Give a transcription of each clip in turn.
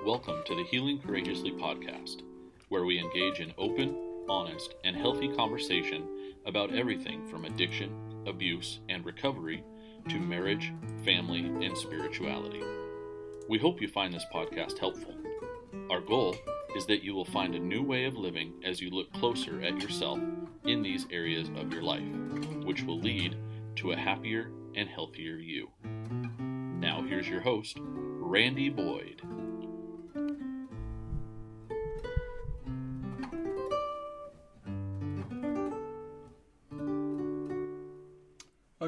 Welcome to the Healing Courageously podcast, where we engage in open, honest, and healthy conversation about everything from addiction, abuse, and recovery to marriage, family, and spirituality. We hope you find this podcast helpful. Our goal is that you will find a new way of living as you look closer at yourself in these areas of your life, which will lead to a happier and healthier you. Now here's your host, Randy Boyd.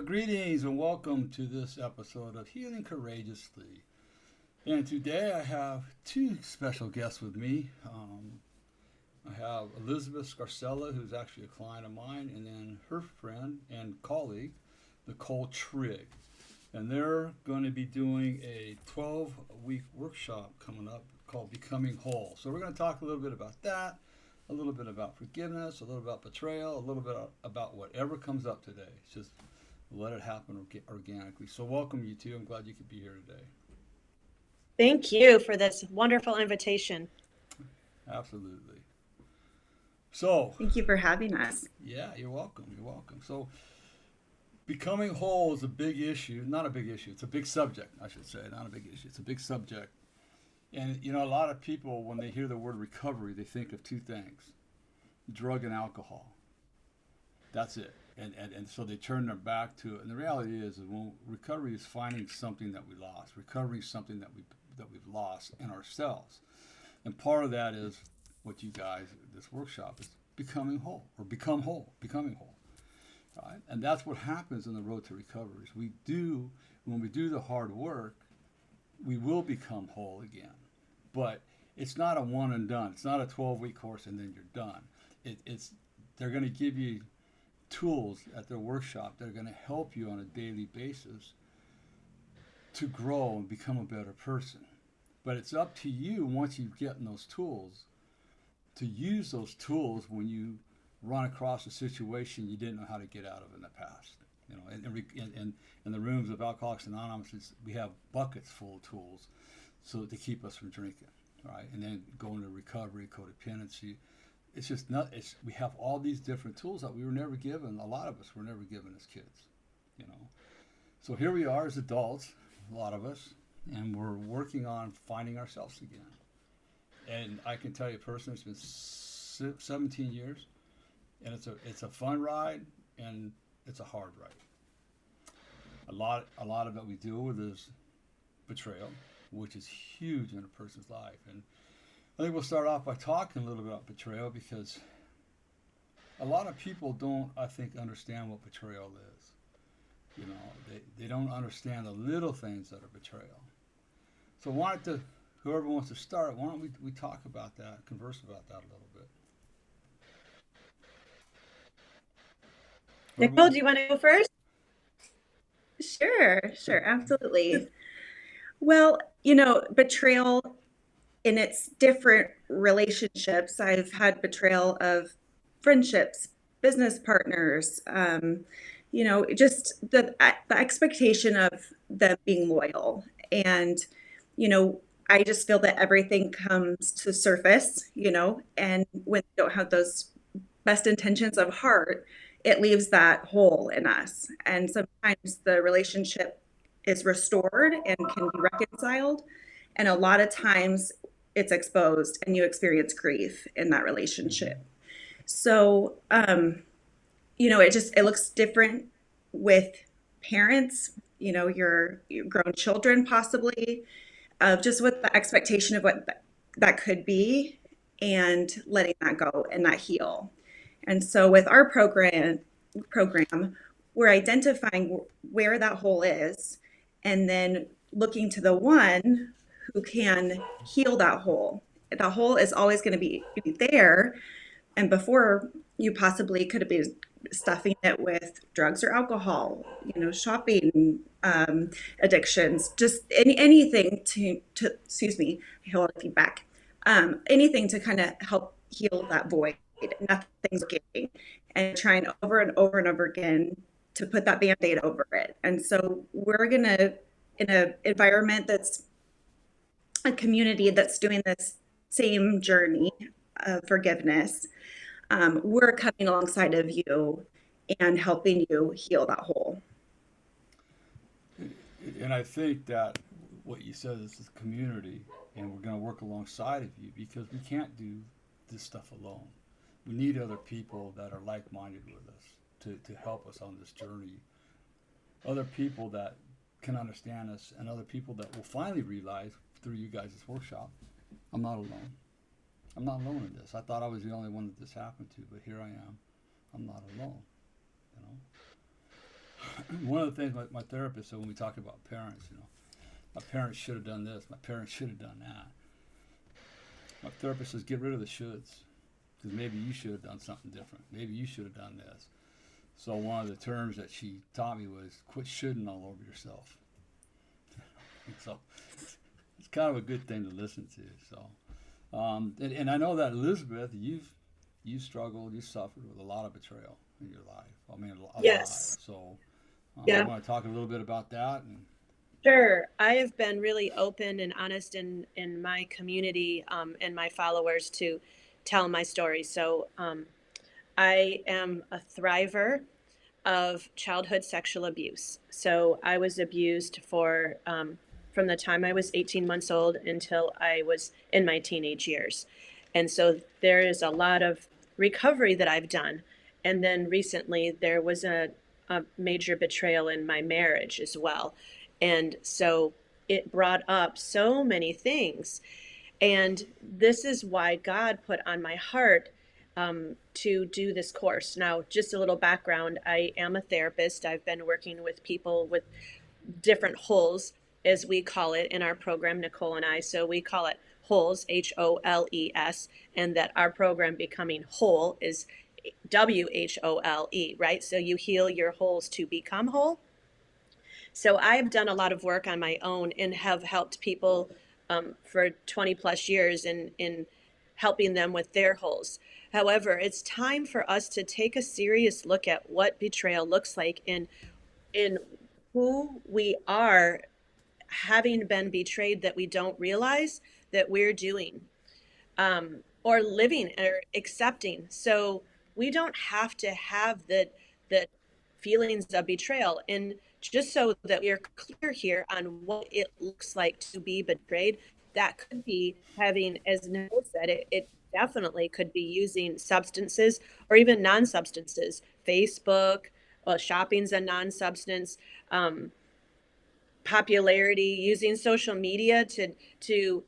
Greetings and welcome to this episode of Healing Courageously. And today I have two special guests with me. I have Elizabeth Scarcella, who's actually a client of mine, and then her friend and colleague, Nicole Trigg. And they're going to be doing a 12-week workshop coming up called Becoming Whole. So we're going to talk a little bit about that, a little bit about forgiveness, a little about betrayal, a little bit about whatever comes up today. It's just let it happen organically. So welcome you two. I'm glad you could be here today. Thank you for this wonderful invitation. Absolutely. So thank you for having us. Yeah, you're welcome. You're welcome. So becoming whole is a big issue. Not a big issue. It's a big subject, I should say. Not a big issue. It's a big subject. And, you know, a lot of people, when they hear the word recovery, they think of two things: drug and alcohol. That's it. And so they turn their back to it. And the reality is when recovery is finding something that we lost. Recovery is something that we've lost in ourselves. And part of that is what you guys, this workshop, is becoming whole, or becoming whole. Right? And that's what happens in the road to recovery. When we do the hard work, we will become whole again. But it's not a one and done. It's not a 12-week course and then you're done. They're going to give you tools at their workshop that are going to help you on a daily basis to grow and become a better person. But it's up to you, once you've gotten those tools, to use those tools when you run across a situation you didn't know how to get out of in the past. You know, in the rooms of Alcoholics Anonymous, we have buckets full of tools so to keep us from drinking, right? And then going to recovery, codependency. It's just we have all these different tools that we were never given. A lot of us were never given as kids, you know. So here we are as adults, a lot of us, and we're working on finding ourselves again. And I can tell you personally, it's been 17 years, and it's a fun ride, and it's a hard ride. A lot of it we deal with is betrayal, which is huge in a person's life. And I think we'll start off by talking a little bit about betrayal, because a lot of people don't, I think, understand what betrayal is. You know, they don't understand the little things that are betrayal. So whoever wants to start, why don't we talk about that, converse about that a little bit. Nicole, do you want to go first? Sure, absolutely. Well, you know, betrayal in its different relationships. I've had betrayal of friendships, business partners, you know, just the expectation of them being loyal. And, you know, I just feel that everything comes to surface, you know, and when we don't have those best intentions of heart, it leaves that hole in us. And sometimes the relationship is restored and can be reconciled. And a lot of times it's exposed and you experience grief in that relationship. So, you know, it looks different with parents, you know, your grown children possibly, of just what the expectation of what that could be and letting that go and that heal. And so with our program, we're identifying where that hole is and then looking to the one who can heal that hole. The hole is always going to be there. And before, you possibly could have been stuffing it with drugs or alcohol, you know, shopping, addictions, just anything to excuse me, hold on, feedback. Anything to kind of help heal that void. Nothing's working, and trying over and over and over again to put that Band-Aid over it. And so we're gonna, in an environment that's a community that's doing this same journey of forgiveness, we're coming alongside of you and helping you heal that hole. And I think that what you said is this community, and we're going to work alongside of you because we can't do this stuff alone. We need other people that are like-minded with us to help us on this journey. Other people that can understand us, and other people that will finally realize through you guys' workshop, I'm not alone. I'm not alone in this. I thought I was the only one that this happened to, but here I am. I'm not alone. You know, one of the things my therapist said when we talk about parents, you know, my parents should have done this. My parents should have done that. My therapist says, get rid of the shoulds, because maybe you should have done something different. Maybe you should have done this. So one of the terms that she taught me was quit shoulding all over yourself. So it's kind of a good thing to listen to. So, and I know that Elizabeth, you've struggled, you suffered with a lot of betrayal in your life. I mean, a Yes. lot. So Yeah. I want to talk a little bit about that. And Sure. I have been really open and honest in my community and my followers to tell my story. So I am a thriver of childhood sexual abuse. So I was abused for from the time I was 18 months old until I was in my teenage years. And so there is a lot of recovery that I've done. And then recently there was a major betrayal in my marriage as well. And so it brought up so many things. And this is why God put on my heart to do this course. Now, just a little background, I am a therapist. I've been working with people with different holes, as we call it in our program, Nicole and I. So we call it holes, HOLES, and that our program Becoming Whole is WHOLE, right? So you heal your holes to become whole. So I've done a lot of work on my own and have helped people for 20 plus years in helping them with their holes. However, it's time for us to take a serious look at what betrayal looks like in who we are, having been betrayed, that we don't realize that we're doing, or living or accepting. So we don't have to have the feelings of betrayal. And just so that we're clear here on what it looks like to be betrayed, that could be having, as Nicole said, it definitely could be using substances or even non-substances. Facebook, well, shopping's a non-substance. Um, Popularity, using social media to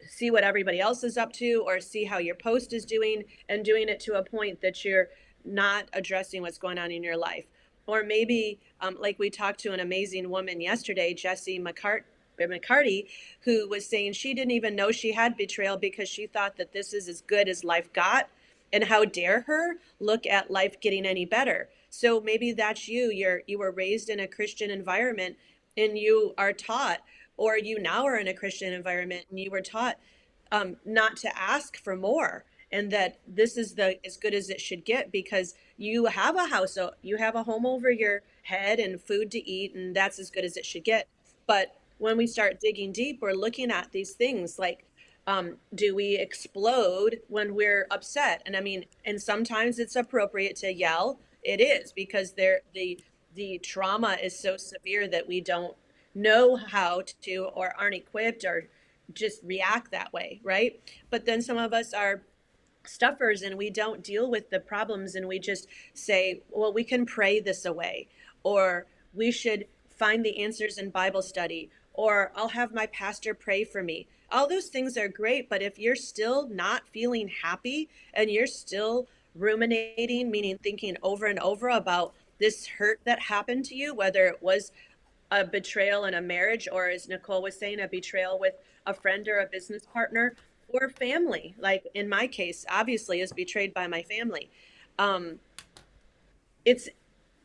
see what everybody else is up to or see how your post is doing, and doing it to a point that you're not addressing what's going on in your life. Or maybe like we talked to an amazing woman yesterday, Jessie McCarty, who was saying she didn't even know she had betrayal because she thought that this is as good as life got, and how dare her look at life getting any better. So maybe that's you were raised in a Christian environment and you are taught, or you now are in a Christian environment and you were taught not to ask for more, and that this is the as good as it should get because you have a house, so you have a home over your head and food to eat, and that's as good as it should get. But when we start digging deep, we're looking at these things like, do we explode when we're upset? And I mean, and sometimes it's appropriate to yell. It is, because the trauma is so severe that we don't know how to, or aren't equipped, or just react that way, right? But then some of us are stuffers and we don't deal with the problems, and we just say, well, we can pray this away, or we should find the answers in Bible study, or I'll have my pastor pray for me. All those things are great, but if you're still not feeling happy and you're still ruminating, meaning thinking over and over about this hurt that happened to you, whether it was a betrayal in a marriage, or as Nicole was saying, a betrayal with a friend or a business partner, or family, like in my case, obviously is betrayed by my family. um it's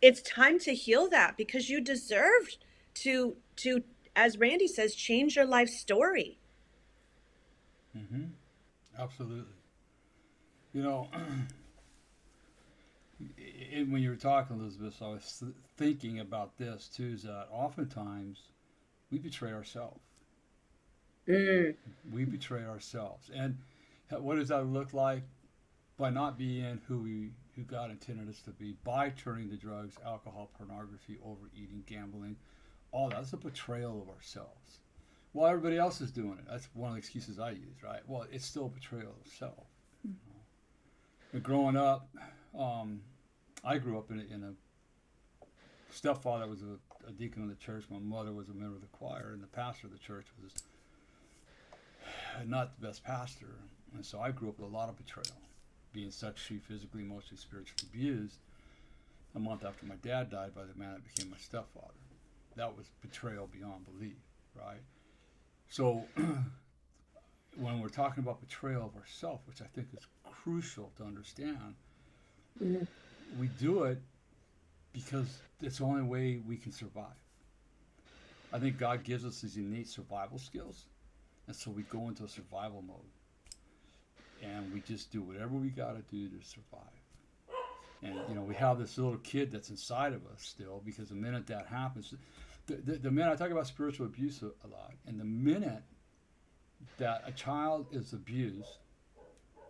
it's time to heal that, because you deserve to, as Randy says, change your life story. mm-hmm, absolutely. You know, and when you were talking, Elizabeth, I was thinking about this too. Is that oftentimes we betray ourselves. Mm. We betray ourselves. And what does that look like? By not being who God intended us to be, by turning to drugs, alcohol, pornography, overeating, gambling, all that's a betrayal of ourselves. Well, everybody else is doing it. That's one of the excuses I use, right? Well, it's still a betrayal of self. And growing up, I grew up in a stepfather was a deacon of the church. My mother was a member of the choir, and the pastor of the church was not the best pastor. And so I grew up with a lot of betrayal, being sexually, physically, emotionally, spiritually abused a month after my dad died by the man that became my stepfather. That was betrayal beyond belief, right? So when we're talking about betrayal of ourselves, which I think is crucial to understand, Mm. we do it because it's the only way we can survive. I think God gives us these innate survival skills, and so we go into a survival mode. And we just do whatever we got to do to survive. And, we have this little kid that's inside of us still, because the minute that happens, the minute I talk about spiritual abuse a lot, and the minute that a child is abused,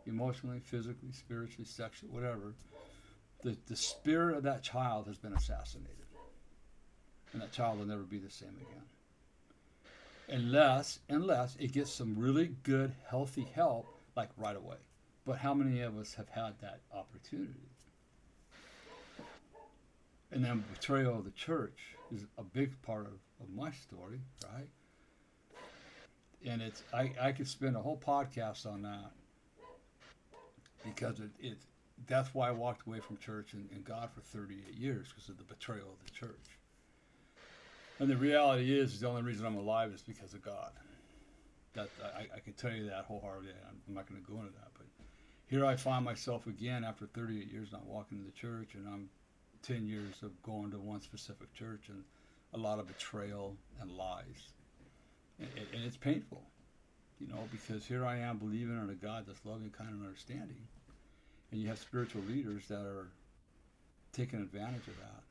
emotionally, physically, spiritually, sexually, whatever, the spirit of that child has been assassinated. And that child will never be the same again. Unless it gets some really good, healthy help, like right away. But how many of us have had that opportunity? And then betrayal of the church is a big part of my story, right? And I could spend a whole podcast on that, because that's why I walked away from church and God for 38 years, because of the betrayal of the church. And the reality is the only reason I'm alive is because of God. That I can tell you that wholeheartedly. I'm not going to go into that, but here I find myself again after 38 years not walking to the church, and I'm 10 years of going to one specific church, and a lot of betrayal and lies, and it's painful, because here I am believing in a God that's loving, kind, and understanding, and you have spiritual leaders that are taking advantage of that.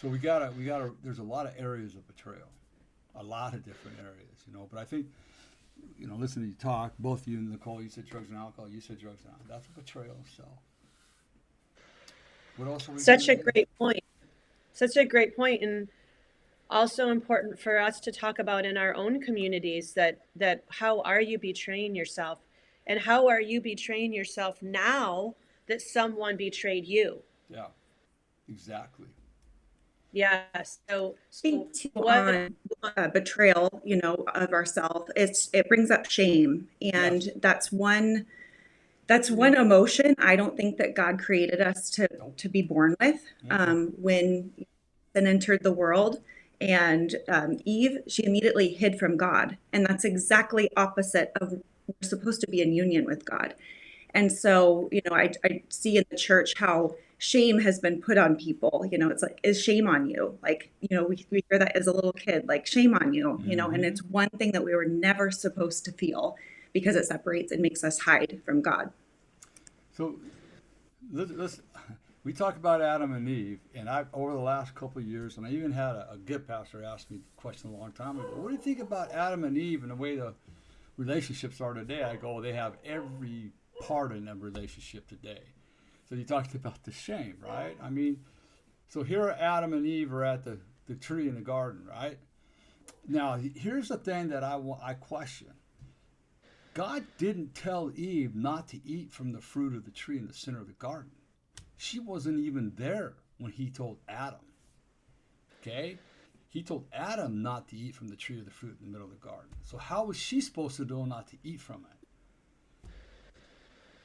So we gotta. There's a lot of areas of betrayal. A lot of different areas, but I think, listening to you talk, both you and Nicole, you said drugs and alcohol, you said drugs and alcohol. That's a betrayal of self. What else are we Such a doing? great point. Such a great point, and also important for us to talk about in our own communities, that how are you betraying yourself, and how are you betraying yourself now that someone betrayed you? Yeah, exactly. Yes. So Think too what? on betrayal, of ourselves. It brings up shame, and Yes. that's one emotion I don't think that God created us Nope. to be born with. When sin entered the world, and Eve, she immediately hid from God, and that's exactly opposite of we're supposed to be in union with God. And so, I see in the church how shame has been put on people. It's like, is shame on you? Like, we hear that as a little kid, like, shame on you, and it's one thing that we were never supposed to feel, because it separates and makes us hide from God. So let's we talked about Adam and Eve, and I over the last couple of years, and I even had a good pastor ask me a question a long time ago. What do you think about Adam and Eve and the way the relationships are today? I go, they have every part in a relationship today. So you talked about the shame, right? I mean, so here Adam and Eve are at the tree in the garden, right? Now, here's the thing that I question. God didn't tell Eve not to eat from the fruit of the tree in the center of the garden. She wasn't even there when he told Adam. Okay? He told Adam not to eat from the tree of the fruit in the middle of the garden. So how was she supposed to know not to eat from it?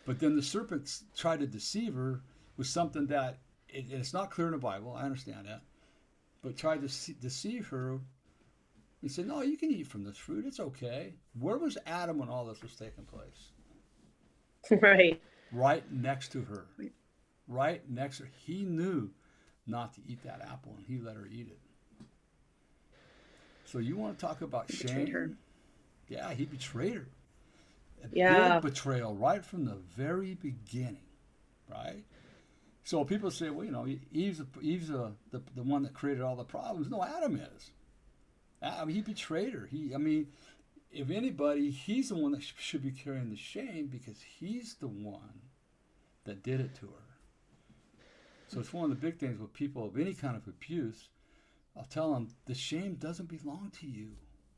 But then the serpent tried to deceive her with something that, it's not clear in the Bible, I understand that, but tried to deceive her. He said, no, you can eat from this fruit, it's okay. Where was Adam when all this was taking place? Right. Right next to her. Right next to her. He knew not to eat that apple, and he let her eat it. So you want to talk about shame? Betrayed her. Yeah, he betrayed her. Yeah. Big betrayal right from the very beginning, right? So people say, well, Eve's the one that created all the problems. No, Adam is. I mean, he betrayed her. I mean, if anybody, he's the one that should be carrying the shame because he's the one that did it to her. So it's one of the big things with people of any kind of abuse. I'll tell them the shame doesn't belong to you.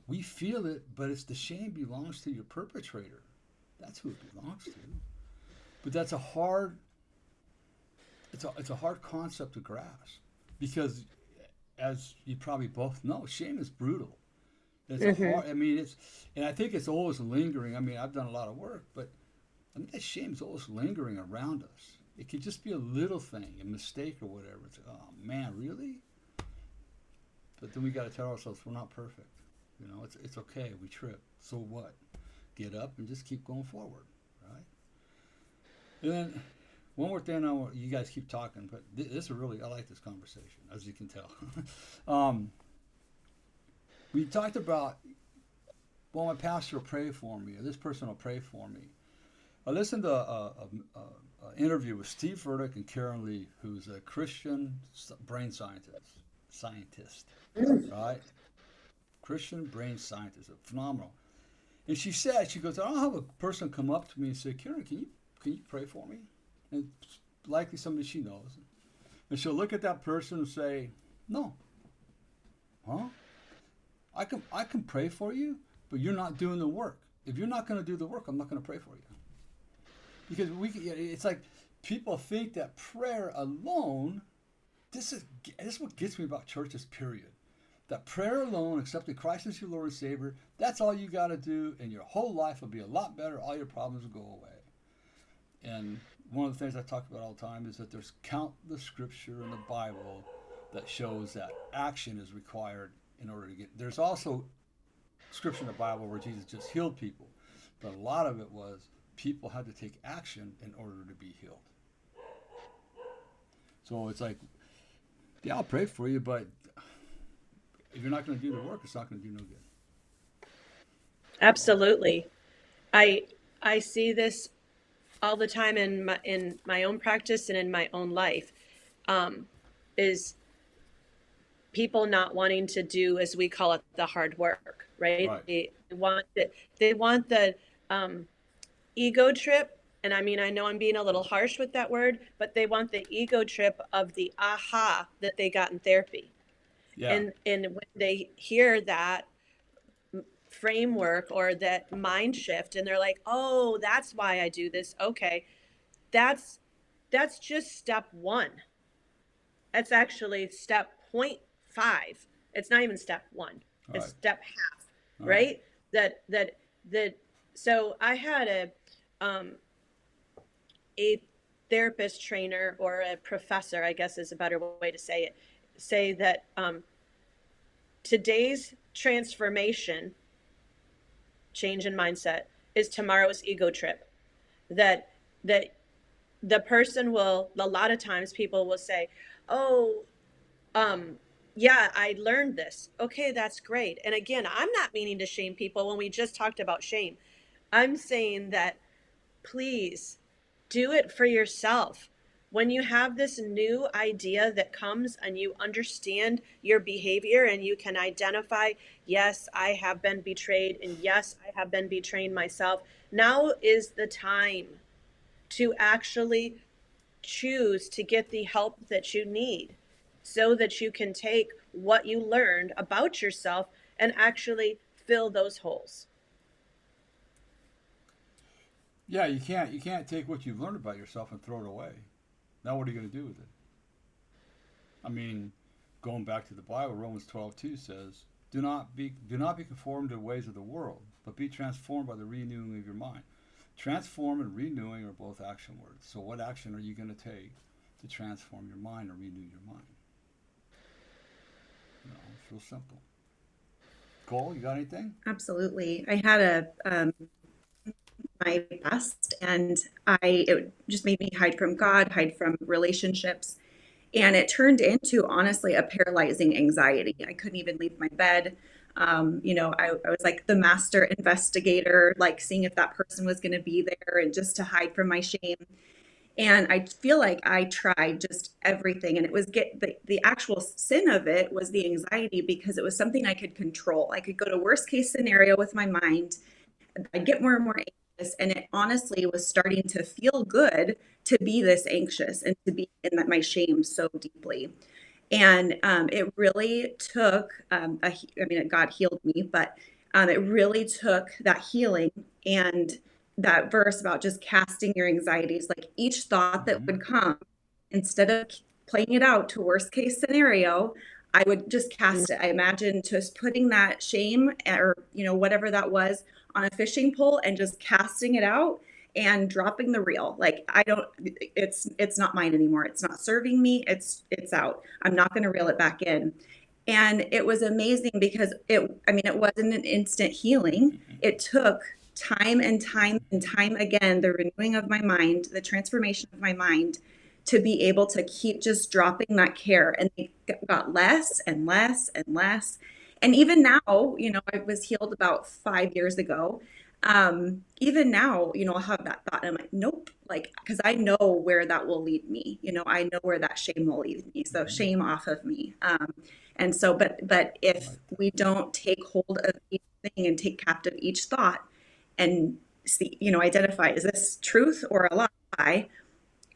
We feel it, but it's the shame belongs to your perpetrator. That's who it belongs to. But that's a hard. It's a hard concept to grasp because, as you probably both know, shame is brutal. It's a hard. I mean, and I think it's always lingering. I mean, I've done a lot of work, but I mean that shame is always lingering around us. It could just be a little thing, a mistake or whatever. It's oh man, really? But then we got to tell ourselves we're not perfect. You know, it's okay. We trip. So what? Get up and just keep going forward, right? And then one more thing. You guys keep talking, but this is really I like this conversation, as you can tell. We talked about, well, my pastor will pray for me, or this person will pray for me. I listened to an interview with Steve Furtick and Karen Lee, who's a Christian brain scientist, right? Christian brain scientist, phenomenal. And she goes, I'll have a person come up to me and say, Karen, can you pray for me? And it's likely somebody she knows. And she'll look at that person and say, no. Huh? I can pray for you, but you're not doing the work. If you're not going to do the work, I'm not going to pray for you. Because it's like people think that prayer alone, this is what gets me about churches, period. That prayer alone, accepting Christ as your Lord and Savior, that's all you got to do, and your whole life will be a lot better. All your problems will go away. And one of the things I talk about all the time is that there's countless scripture in the Bible that shows that action is required in order to get. There's also scripture in the Bible where Jesus just healed people, but a lot of it was people had to take action in order to be healed. So it's like, yeah, I'll pray for you, but if you're not going to do the work, it's not going to do no good. Absolutely. I see this all the time in my own practice and in my own life, is people not wanting to do, as we call it, the hard work, right? They want the ego trip. And I mean, I know I'm being a little harsh with that word, but they want the ego trip of the aha that they got in therapy. Yeah. And when they hear that framework or that mind shift, and they're like, oh, that's why I do this. Okay. That's just step 1. That's actually step 0.5. It's not even step 1. It's step half, right? That so I had a therapist trainer, or a professor, I guess is a better way to say it, say that today's transformation, change in mindset, is tomorrow's ego trip. That the person will, a lot of times people will say, oh, yeah, I learned this. Okay, that's great. And again, I'm not meaning to shame people when we just talked about shame. I'm saying that please do it for yourself. When you have this new idea that comes and you understand your behavior and you can identify, yes, I have been betrayed, and yes, I have been betraying myself. Now is the time to actually choose to get the help that you need so that you can take what you learned about yourself and actually fill those holes. Yeah, you can't take what you've learned about yourself and throw it away. Now what are you going to do with it? I mean, going back to the Bible, Romans 12:2 says, do not be conformed to the ways of the world, but be transformed by the renewing of your mind. Transform and renewing are both action words. So what action are you going to take to transform your mind or renew your mind? You know, it's real simple. Cole, you got anything? Absolutely. I had my best, and it just made me hide from God, hide from relationships. And it turned into, honestly, a paralyzing anxiety. I couldn't even leave my bed. I was like the master investigator, like seeing if that person was going to be there and just to hide from my shame. And I feel like I tried just everything. And it was the actual sin of it was the anxiety because it was something I could control. I could go to worst case scenario with my mind. I'd get more and more anxious. And it honestly was starting to feel good to be this anxious and to be in my shame so deeply. And it really took, I mean, God healed me, but it really took that healing and that verse about just casting your anxieties, like each thought that Mm-hmm. would come, instead of playing it out to worst case scenario, I would just cast it. I imagined just putting that shame or, whatever that was on a fishing pole and just casting it out and dropping the reel. Like I don't, it's not mine anymore. It's not serving me. It's out. I'm not going to reel it back in. And it was amazing because it wasn't an instant healing. It took time and time and time again, the renewing of my mind, the transformation of my mind to be able to keep just dropping that care. And it got less and less and less. And even now, I was healed about 5 years ago. Even now, I'll have that thought and I'm like, nope, like, because I know where that will lead me. I know where that shame will lead me. So Mm-hmm. shame off of me. And so, but if Like we don't take hold of each thing and take captive each thought and see, identify, is this truth or a lie?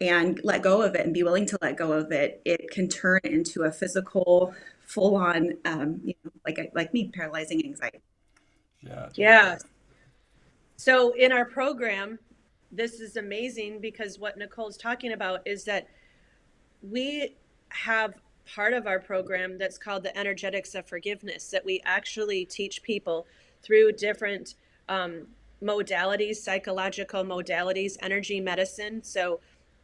And let go of it and be willing to let go of it, it can turn into a physical, full on, like me, paralyzing anxiety. yeah, Yeah. So in our program, this is amazing because what Nicole's talking about is that we have part of our program that's called the energetics of forgiveness, that we actually teach people through different modalities, psychological modalities, energy medicine. So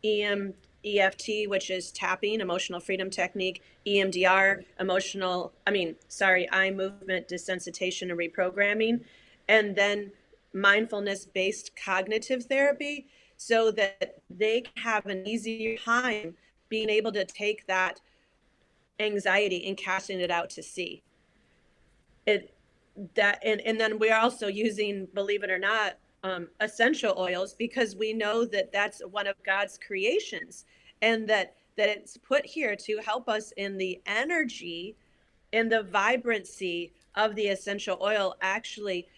EFT, which is tapping, emotional freedom technique, EMDR, eye movement desensitization and reprogramming, and then mindfulness based cognitive therapy, so that they can have an easier time being able to take that anxiety and casting it out to sea. And then we're also using, believe it or not, essential oils, because we know that that's one of God's creations, and that it's put here to help us in the energy and the vibrancy of the essential oil. Actually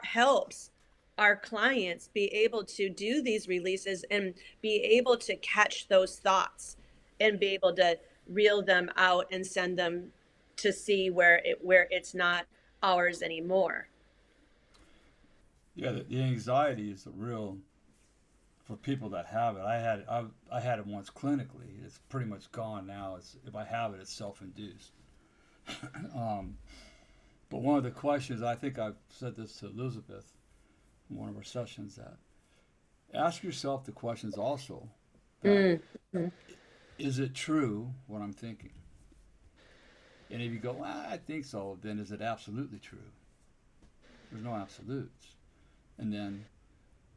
helps our clients be able to do these releases and be able to catch those thoughts and be able to reel them out and send them to see where it's not ours anymore. yeah. The anxiety is a real for people that have it. I had it once clinically. It's pretty much gone now. It's if I have it, it's self-induced. um, but one of the questions I think I've said this to Elizabeth in one of our sessions that ask yourself the questions also that Mm-hmm. is it true what I'm thinking? And if you go, well, I think so, then is it absolutely true? There's no absolutes. And then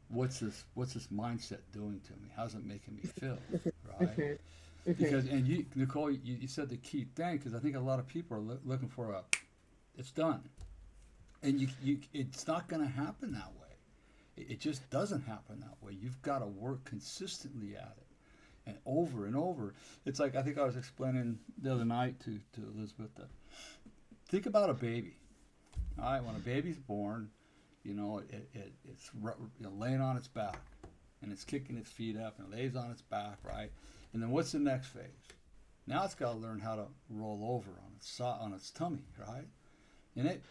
what's this mindset doing to me? How's it making me feel? Right? Because and you, Nicole, you said the key thing because I think a lot of people are looking for it's done, and it's not going to happen that way. It just doesn't happen that way. You've got to work consistently at it and over. It's like I think I was explaining the other night to Elizabeth that think about a baby. All right, when a baby's born, it's laying on its back and it's kicking its feet up and it lays on its back, right? And then what's the next phase? Now it's got to learn how to roll over on its tummy, right? And it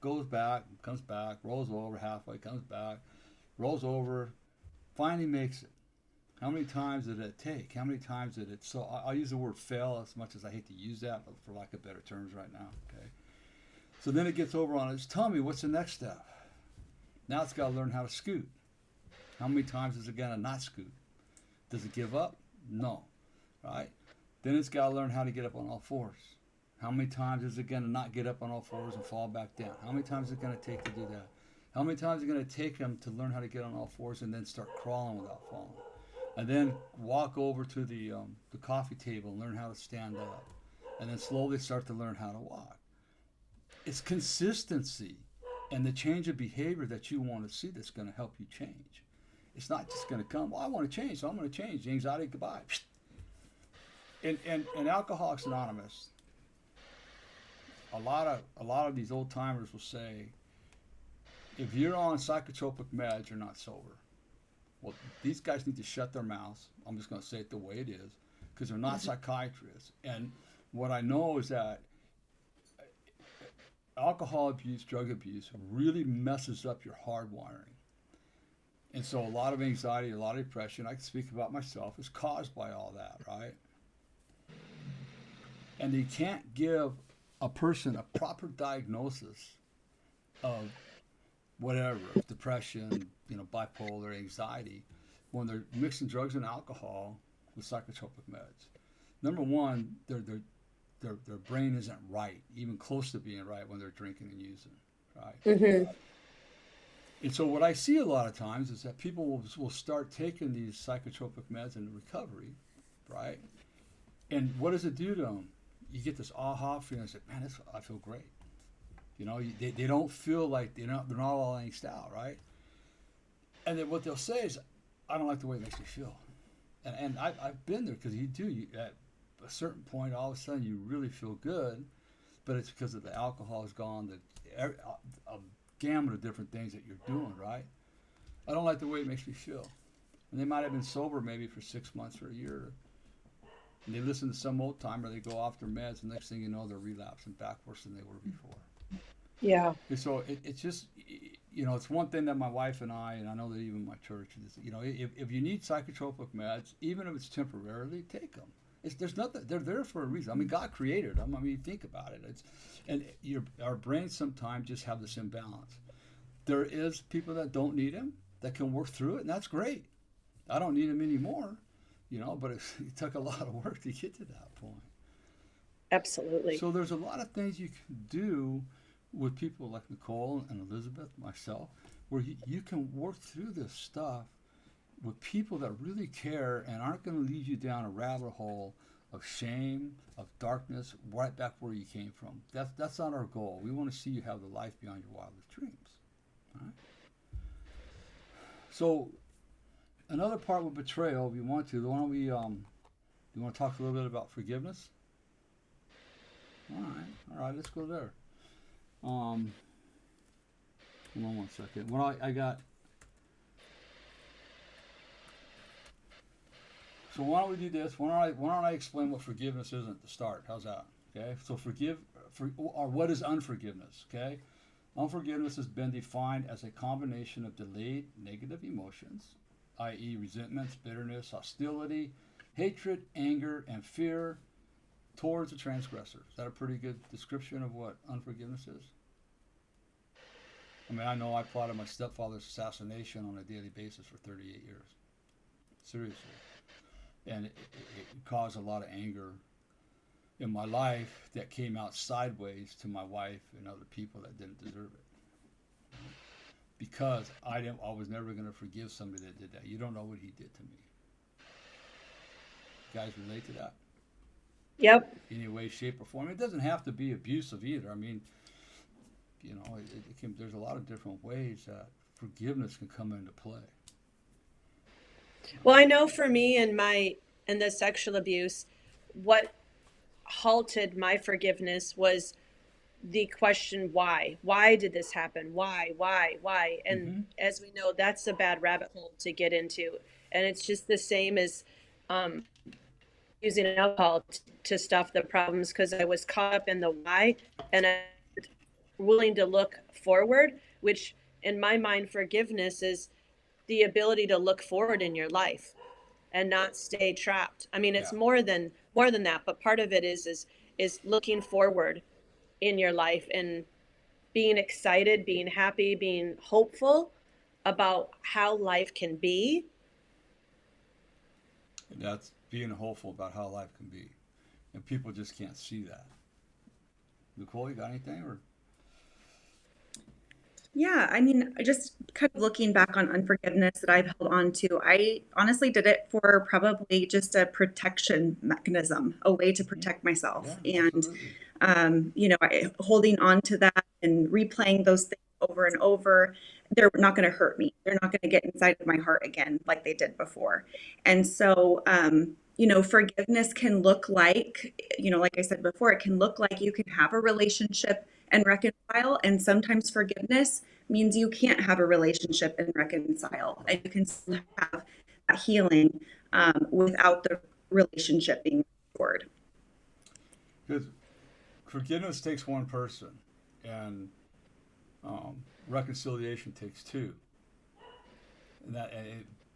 goes back, comes back, rolls over halfway, comes back, rolls over, finally makes it. How many times did it take? How many times did it? So I'll use the word fail as much as I hate to use that, but for lack of better terms right now, okay? So then it gets over on its tummy. What's the next step? Now it's got to learn how to scoot. How many times is it going to not scoot? Does it give up? No, right? Then it's got to learn how to get up on all fours. How many times is it going to not get up on all fours and fall back down? How many times is it going to take to do that? How many times is it going to take them to learn how to get on all fours and then start crawling without falling? And then walk over to the coffee table and learn how to stand up. And then slowly start to learn how to walk. It's consistency and the change of behavior that you want to see that's going to help you change. It's not just going to come. Well, I want to change, so I'm going to change. The anxiety, goodbye. And Alcoholics Anonymous, a lot of these old timers will say, if you're on psychotropic meds, you're not sober. Well, these guys need to shut their mouths. I'm just going to say it the way it is, because they're not psychiatrists. And what I know is that alcohol abuse, drug abuse really messes up your hardwiring. And so a lot of anxiety, a lot of depression, I can speak about myself, is caused by all that, right? And you can't give a person a proper diagnosis of whatever, depression, bipolar, anxiety, when they're mixing drugs and alcohol with psychotropic meds. Number one, their brain isn't right, even close to being right when they're drinking and using, right? Mm-hmm. And so what I see a lot of times is that people will start taking these psychotropic meds in recovery, right? And what does it do to them? You get this aha feeling. It's like, man, I feel great. They don't feel like they're not all angst out, right? And then what they'll say is, I don't like the way it makes me feel. And I've been there, because at a certain point, all of a sudden you really feel good, but it's because of the alcohol is gone, a gamut of different things that you're doing, right? I don't like the way it makes me feel. And they might have been sober maybe for 6 months or a year. And they listen to some old timer, they go off their meds, and next thing you know, they're relapsing back worse than they were before. Yeah. And so it's just, it's one thing that my wife and I know that even my church, if you need psychotropic meds, even if it's temporarily, take them. There's nothing. They're there for a reason. I mean, God created them. I mean, think about it. Our brains sometimes just have this imbalance. There is people that don't need them, that can work through it, and that's great. I don't need them anymore, but it took a lot of work to get to that point. Absolutely. So there's a lot of things you can do with people like Nicole and Elizabeth, myself, where you can work through this stuff with people that really care and aren't going to lead you down a rabbit hole of shame, of darkness, right back where you came from. That's not our goal. We want to see you have the life beyond your wildest dreams. All right? So another part with betrayal, if you want to, why don't we, you want to talk a little bit about forgiveness? All right, let's go there. Hold on one second. Well, I got. So why don't we do this? Why don't I explain what forgiveness is at the start? How's that? Okay. So or what is unforgiveness? Okay. Unforgiveness has been defined as a combination of delayed negative emotions, i.e., resentments, bitterness, hostility, hatred, anger, and fear towards the transgressor. Is that a pretty good description of what unforgiveness is? I mean, I know I plotted my stepfather's assassination on a daily basis for 38 years. Seriously. And it caused a lot of anger in my life that came out sideways to my wife and other people that didn't deserve it. Because I was never going to forgive somebody that did that. You don't know what he did to me. You guys relate to that? Yep. In any way, shape, or form. It doesn't have to be abusive either. I mean, there's a lot of different ways that forgiveness can come into play. Well, I know for me in the sexual abuse, what halted my forgiveness was the question, why? Why did this happen? Why? And as we know, that's a bad rabbit hole to get into. And it's just the same as using alcohol to stuff the problems, because I was caught up in the why and I'm willing to look forward, which in my mind, forgiveness is the ability to look forward in your life and not stay trapped. I mean, it's more than that, but part of it is looking forward in your life and being excited, being happy, being hopeful about how life can be. And that's being hopeful about how life can be. And people just can't see that. Nicole, you got anything? Or? Yeah, I mean, just kind of looking back on unforgiveness that I've held on to, I honestly did it for probably just a protection mechanism, a way to protect myself. Yeah, and, holding on to that and replaying those things over and over, they're not going to hurt me. They're not going to get inside of my heart again like they did before. And so, forgiveness can look like, like I said before, it can look like you can have a relationship and reconcile. And sometimes forgiveness means you can't have a relationship and reconcile, and you can still have that healing without the relationship being restored. Because forgiveness takes one person, and reconciliation takes two.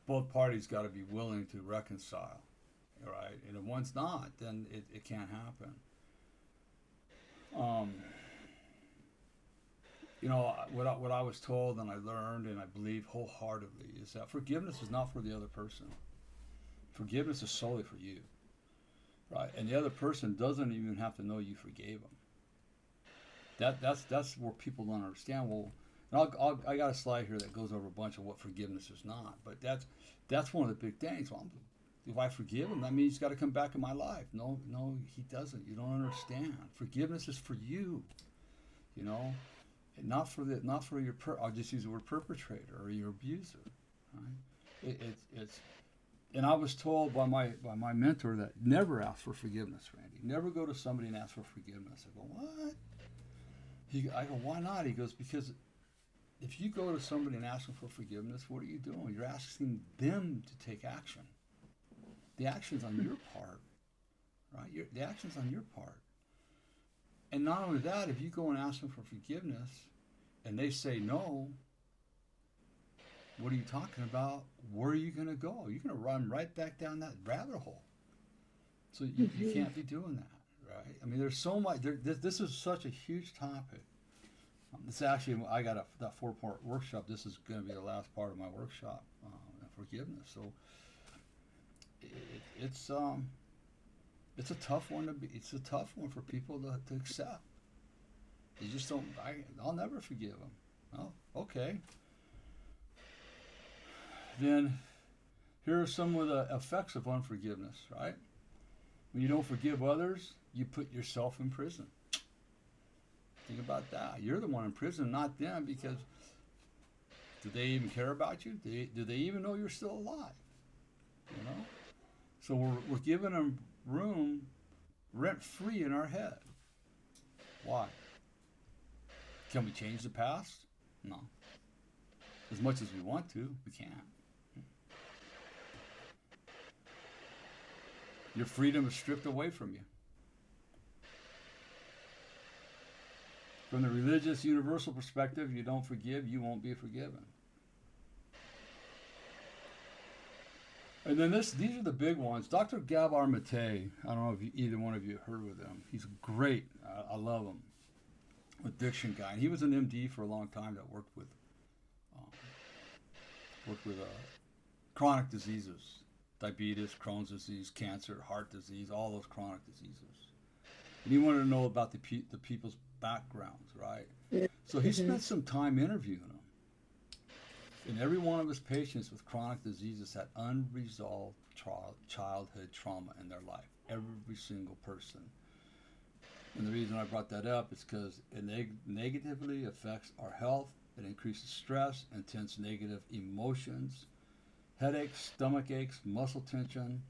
Both parties got to be willing to reconcile, right? And if one's not, then it can't happen. What I was told and I learned and I believe wholeheartedly is that forgiveness is not for the other person. Forgiveness is solely for you, right? And the other person doesn't even have to know you forgave them. That's where people don't understand. Well, and I got a slide here that goes over a bunch of what forgiveness is not, but that's one of the big things. Well, if I forgive him, that means he's got to come back in my life. No, he doesn't. You don't understand. Forgiveness is for you, and not for your. I'll just use the word perpetrator or your abuser. Right? It's. And I was told by my mentor that never ask for forgiveness, Randy. Never go to somebody and ask for forgiveness. I go, what? I go, why not? He goes, because if you go to somebody and ask them for forgiveness, what are you doing? You're asking them to take action. The action's on your part, right? The action's on your part. And not only that, if you go and ask them for forgiveness and they say no, what are you talking about? Where are you going to go? You're going to run right back down that rabbit hole. So you can't be doing that, right? I mean, there's so much. This is such a huge topic. It's actually, I got that 4-part workshop. This is going to be the last part of my workshop, forgiveness. So it's a tough one to be. It's a tough one for people to accept. You just don't. I'll never forgive them. Oh, okay. Then here are some of the effects of unforgiveness, right? When you don't forgive others, you put yourself in prison. Think about that. You're the one in prison, not them, because do they even care about you? Do they even know you're still alive? So we're giving them room rent-free in our head. Why? Can we change the past? No. As much as we want to, we can't. Your freedom is stripped away from you. From the religious universal perspective, you don't forgive, you won't be forgiven. And then these are the big ones. Dr. Gabor Mate, I don't know if either one of you heard of him. He's great. I love him. Addiction guy. And he was an MD for a long time that worked with chronic diseases. Diabetes, Crohn's disease, cancer, heart disease, all those chronic diseases. And he wanted to know about the people's backgrounds, right? So he spent some time interviewing them. And every one of his patients with chronic diseases had unresolved childhood trauma in their life. Every single person. And the reason I brought that up is because it negatively affects our health. It increases stress, intense negative emotions, headaches, stomach aches, muscle tension,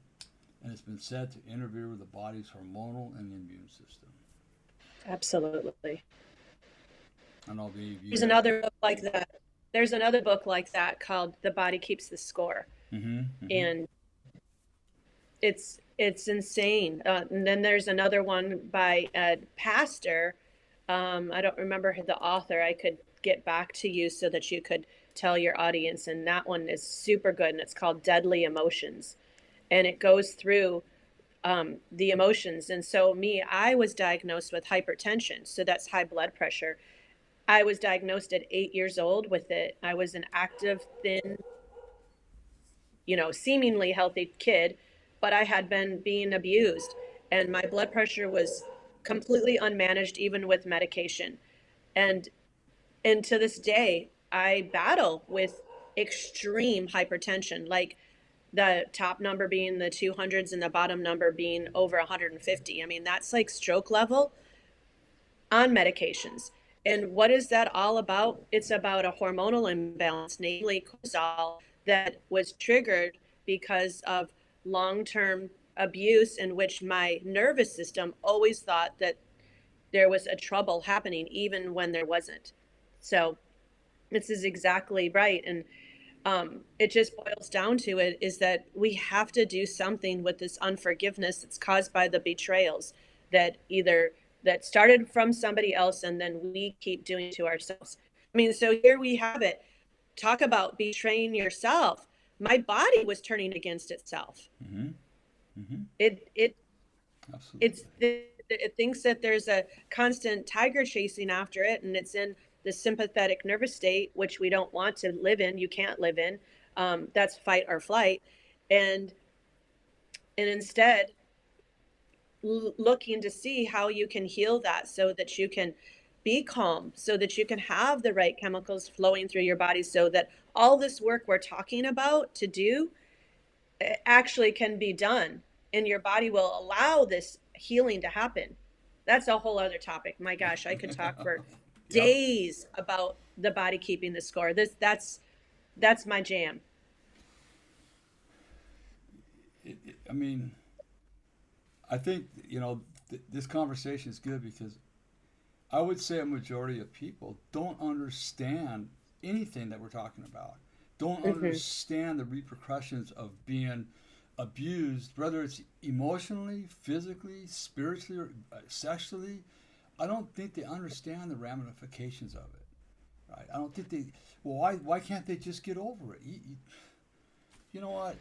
and it's been said to interfere with the body's hormonal and immune system. Absolutely. I don't know if you There's another book like that. There's another book like that called The Body Keeps the Score. And it's insane. And then there's another one by a pastor. I don't remember the author. I could get back to you so that you could tell your audience. And that one is super good. And it's called Deadly Emotions. And it goes through the emotions. And so I was diagnosed with hypertension. So that's high blood pressure. I was diagnosed at 8 years old with it. I was an active, thin, seemingly healthy kid, but I had been being abused, and my blood pressure was completely unmanaged, even with medication. And to this day, I battle with extreme hypertension, like the top number being the 200s and the bottom number being over 150. I mean, that's like stroke level on medications. And what is that all about? It's about a hormonal imbalance, namely cortisol, that was triggered because of long-term abuse, in which my nervous system always thought that there was a trouble happening even when there wasn't. So this is exactly right. And it just boils down to it is that we have to do something with this unforgiveness that's caused by the betrayals that either that started from somebody else and then we keep doing to ourselves. I mean, so here we have it. Talk about betraying yourself. My body was turning against itself. Mm-hmm. Mm-hmm. It Absolutely. it thinks that there's a constant tiger chasing after it, and it's in the sympathetic nervous state, which we don't want to live in. You can't live in. That's fight or flight, and instead looking to see how you can heal that so that you can be calm, so that you can have the right chemicals flowing through your body, so that all this work we're talking about to do actually can be done, and your body will allow this healing to happen. That's a whole other topic. My gosh, I could talk for Yep. days about the body keeping the score. That's my jam. I mean, I think, this conversation is good because I would say a majority of people don't understand anything that we're talking about. Don't understand the repercussions of being abused, whether it's emotionally, physically, spiritually, or sexually. I don't think they understand the ramifications of it. Right? I don't think they. Well, why can't they just get over it? You know what?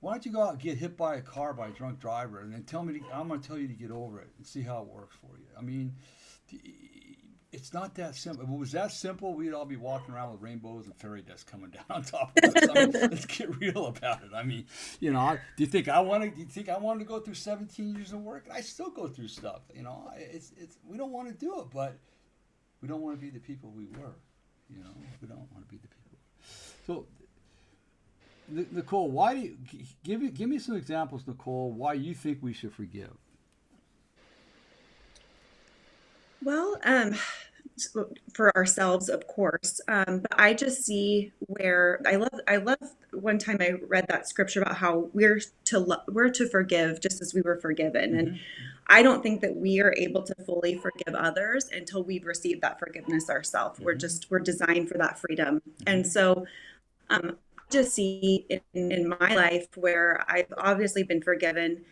Why don't you go out and get hit by a car by a drunk driver and then I'm going to tell you to get over it and see how it works for you. I mean, it's not that simple. If it was that simple, we'd all be walking around with rainbows and fairy dust coming down on top of us. I mean, let's get real about it. I mean, do you think I wanted to go through 17 years of work? I still go through stuff. It's we don't want to do it, but we don't want to be the people we were. We don't want to be the people. So, Nicole, why do you give me some examples, Nicole, why you think we should forgive? Well, for ourselves, of course. But I just see where I love one time I read that scripture about how we're to forgive just as we were forgiven. And I don't think that we are able to fully forgive others until we've received that forgiveness ourselves. We're designed for that freedom. And so I just see in my life where I've obviously been forgiven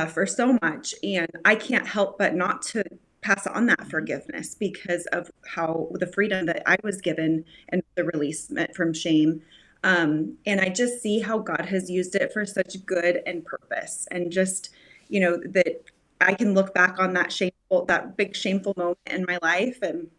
for so much, and I can't help but not to pass on that forgiveness because of how the freedom that I was given and the release from shame. And I just see how God has used it for such good and purpose, and just that I can look back on that big shameful moment in my life, and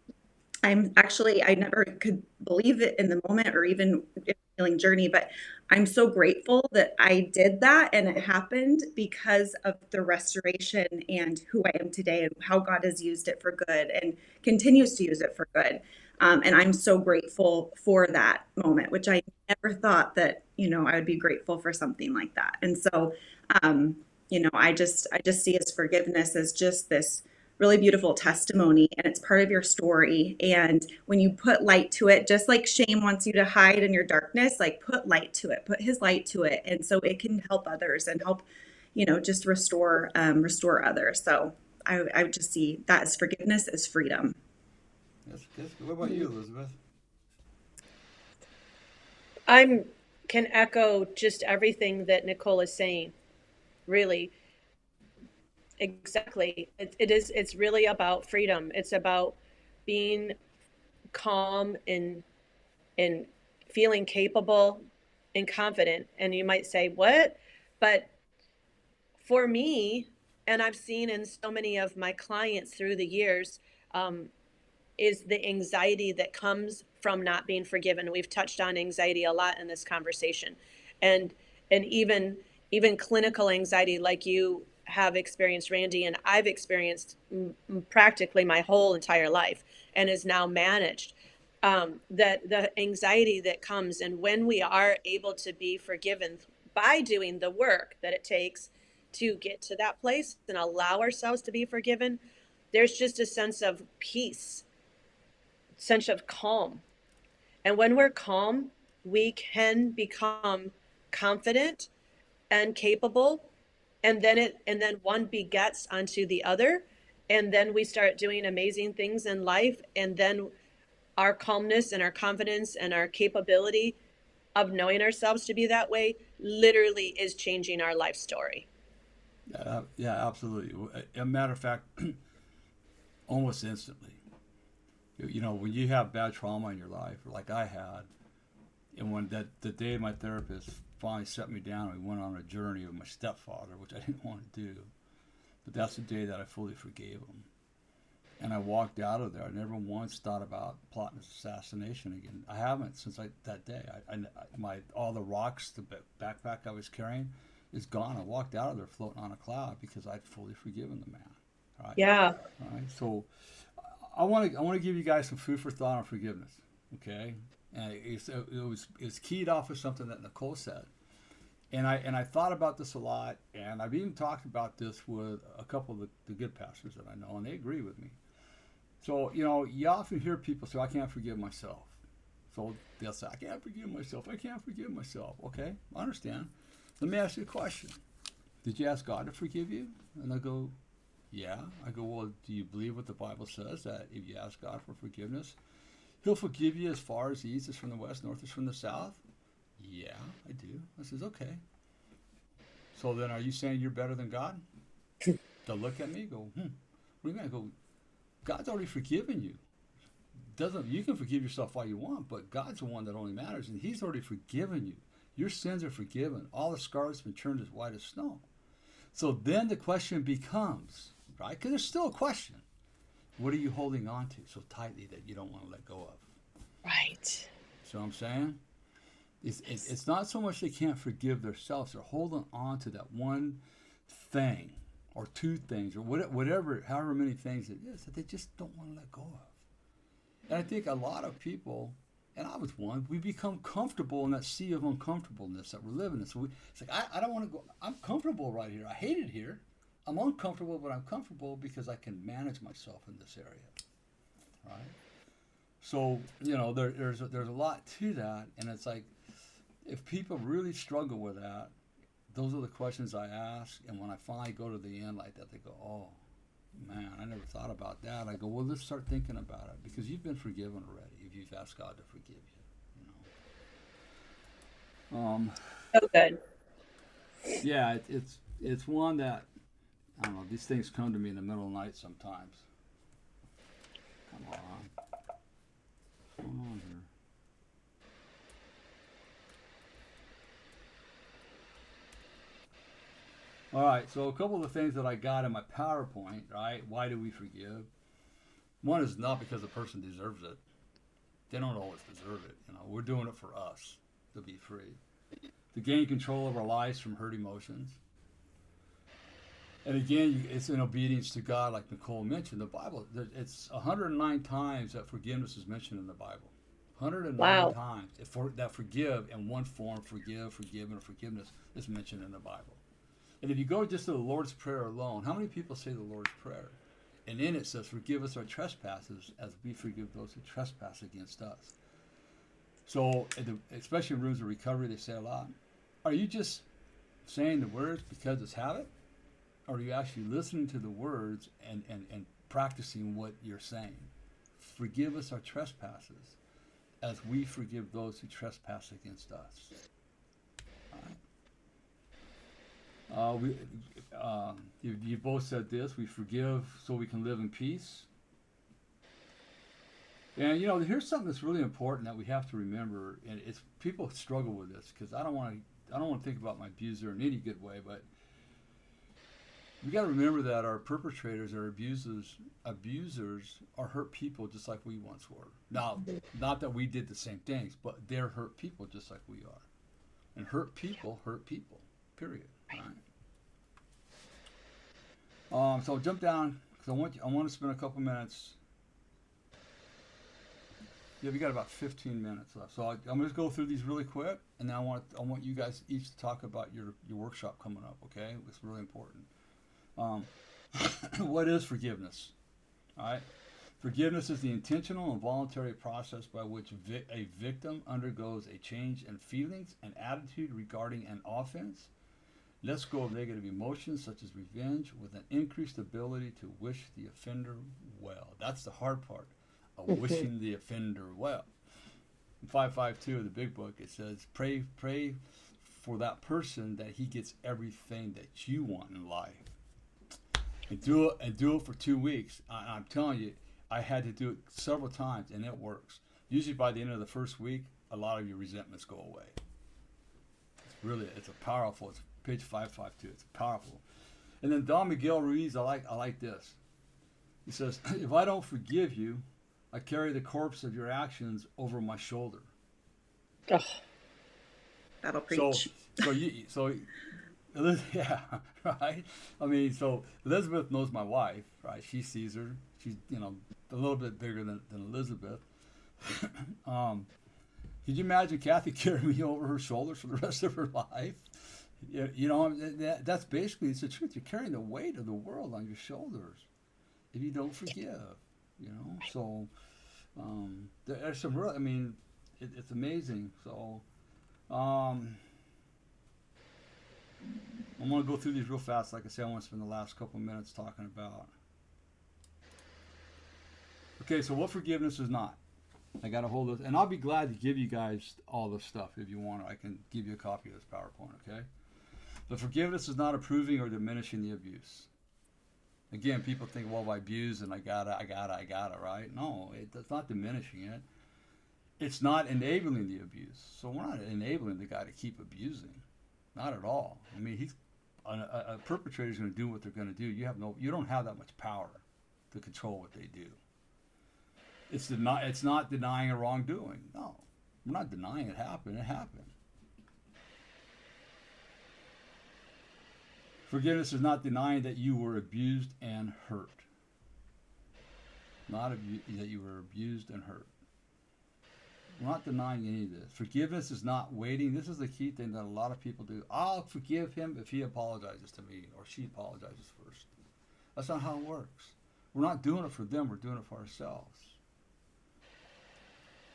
I never could believe it in the moment or even in the healing journey, but I'm so grateful that I did that and it happened because of the restoration and who I am today and how God has used it for good and continues to use it for good. And I'm so grateful for that moment, which I never thought that, I would be grateful for something like that. And so, I just see his forgiveness as just this really beautiful testimony, and it's part of your story. And when you put light to it, just like shame wants you to hide in your darkness, like put light to it, put his light to it. And so it can help others and help, just restore others. So I would just see that as forgiveness is freedom. That's good. What about you, Elizabeth? I can echo just everything that Nicole is saying. Really, exactly. It's really about freedom. It's about being calm and feeling capable and confident. And you might say, what? But for me, and I've seen in so many of my clients through the years, is the anxiety that comes from not being forgiven. We've touched on anxiety a lot in this conversation, and even clinical anxiety, like you have experienced, Randy, and I've experienced practically my whole entire life, and is now managed. That the anxiety that comes, and when we are able to be forgiven by doing the work that it takes to get to that place and allow ourselves to be forgiven, there's just a sense of peace sense of calm. And when we're calm, we can become confident and capable, and then one begets onto the other, and then we start doing amazing things in life, and then our calmness and our confidence and our capability of knowing ourselves to be that way literally is changing our life story. Yeah, absolutely. A matter of fact, almost instantly. You know, when you have bad trauma in your life, like I had, and when the day my therapist finally set me down, we went on a journey with my stepfather, which I didn't want to do, but that's the day that I fully forgave him. And I walked out of there. I never once thought about plotting assassination again. I haven't since that day. All the rocks, the backpack I was carrying, is gone. I walked out of there floating on a cloud because I'd fully forgiven the man. Right? Yeah. All right. So I want to give you guys some food for thought on forgiveness. Okay. And it's keyed off of something that Nicole said. And I thought about this a lot, and I've even talked about this with a couple of the good pastors that I know, and they agree with me. So, you know, you often hear people say, I can't forgive myself. So they'll say, I can't forgive myself. I can't forgive myself. Okay, I understand. Let me ask you a question. Did you ask God to forgive you? And I go, yeah. I go, well, do you believe what the Bible says, that if you ask God for forgiveness, He'll forgive you as far as the east is from the west, north is from the south? Yeah, I do. I says, okay. So then are you saying you're better than God? They'll look at me and go, what do you mean? I go, God's already forgiven you. You can forgive yourself all you want, but God's the one that only matters, and He's already forgiven you. Your sins are forgiven. All the scars have been turned as white as snow. So then the question becomes, right? Because there's still a question. What are you holding on to so tightly that you don't want to let go of? Right. See what I'm saying? It's not so much they can't forgive themselves. They're holding on to that one thing or two things or whatever, however many things it is that they just don't want to let go of. And I think a lot of people, and I was one, we become comfortable in that sea of uncomfortableness that we're living in. So it's like, I don't want to go. I'm comfortable right here. I hate it here. I'm uncomfortable, but I'm comfortable because I can manage myself in this area. Right? So, you know, there's a lot to that. And it's like, if people really struggle with that, those are the questions I ask. And when I finally go to the end like that, they go, oh, man, I never thought about that. I go, well, let's start thinking about it, because you've been forgiven already if you've asked God to forgive you. So good. Yeah, it's one that, I don't know, these things come to me in the middle of the night sometimes. Come on. What's going on here? All right, so a couple of the things that I got in my PowerPoint, right? Why do we forgive? One is not because the person deserves it. They don't always deserve it. You know, we're doing it for us to be free, to gain control of our lives from hurt emotions. And again, it's in obedience to God, like Nicole mentioned. The Bible, it's 109 times that forgiveness is mentioned in the Bible. 109 Wow. times that forgive in one form, forgiven, or forgiveness is mentioned in the Bible. And if you go just to the Lord's Prayer alone, how many people say the Lord's Prayer? And in it says, forgive us our trespasses as we forgive those who trespass against us. So, especially in rooms of recovery, they say a lot, are you just saying the words because it's habit? Or are you actually listening to the words and practicing what you're saying? Forgive us our trespasses as we forgive those who trespass against us. All right. You both said this, we forgive so we can live in peace. And, you know, here's something that's really important that we have to remember, and it's people struggle with this, because I don't want to think about my abuser in any good way, but we got to remember that our perpetrators, our abusers are hurt people just like we once were. Now, not that we did the same things, but they're hurt people just like we are. And hurt people, period. Right. So jump down, because I want to spend a couple minutes. Yeah, we got about 15 minutes left. So I'm going to go through these really quick, and then I want you guys each to talk about your workshop coming up, okay? It's really important. What is forgiveness? All right. Forgiveness is the intentional and voluntary process by which a victim undergoes a change in feelings and attitude regarding an offense, lets go of negative emotions such as revenge, with an increased ability to wish the offender well. That's the hard part, of wishing the offender well. In 552 of the big book, it says, pray for that person that he gets everything that you want in life. And do it for 2 weeks. I'm telling you, I had to do it several times, and it works. Usually by the end of the first week, a lot of your resentments go away. It's powerful. It's page 552. It's powerful. And then Don Miguel Ruiz, I like this. He says, if I don't forgive you, I carry the corpse of your actions over my shoulder. Oh, That'll preach. Yeah, right. I mean, so Elizabeth knows my wife, right? She sees her. She's, a little bit bigger than Elizabeth. Could you imagine Kathy carrying me over her shoulders for the rest of her life? That's basically, it's the truth. You're carrying the weight of the world on your shoulders if you don't forgive. So there's some real. I mean, it's amazing. So I'm going to go through these real fast. Like I said, I want to spend the last couple of minutes talking about. Okay, so what forgiveness is not. I got a hold of, and I'll be glad to give you guys all this stuff if you want. I can give you a copy of this PowerPoint, okay? But forgiveness is not approving or diminishing the abuse. Again, people think, well, if I abuse and I gotta, right? No, it's not diminishing it. It's not enabling the abuse. So we're not enabling the guy to keep abusing. Not at all. I mean, a perpetrator is going to do what they're going to do. You don't have that much power to control what they do. It's not denying a wrongdoing. No, we're not denying it happened. It happened. Forgiveness is not denying that you were abused and hurt. Not that you were abused and hurt. We're not denying any of this. Forgiveness is not waiting. This is the key thing that a lot of people do. I'll forgive him if he apologizes to me or she apologizes first. That's not how it works. We're not doing it for them. We're doing it for ourselves.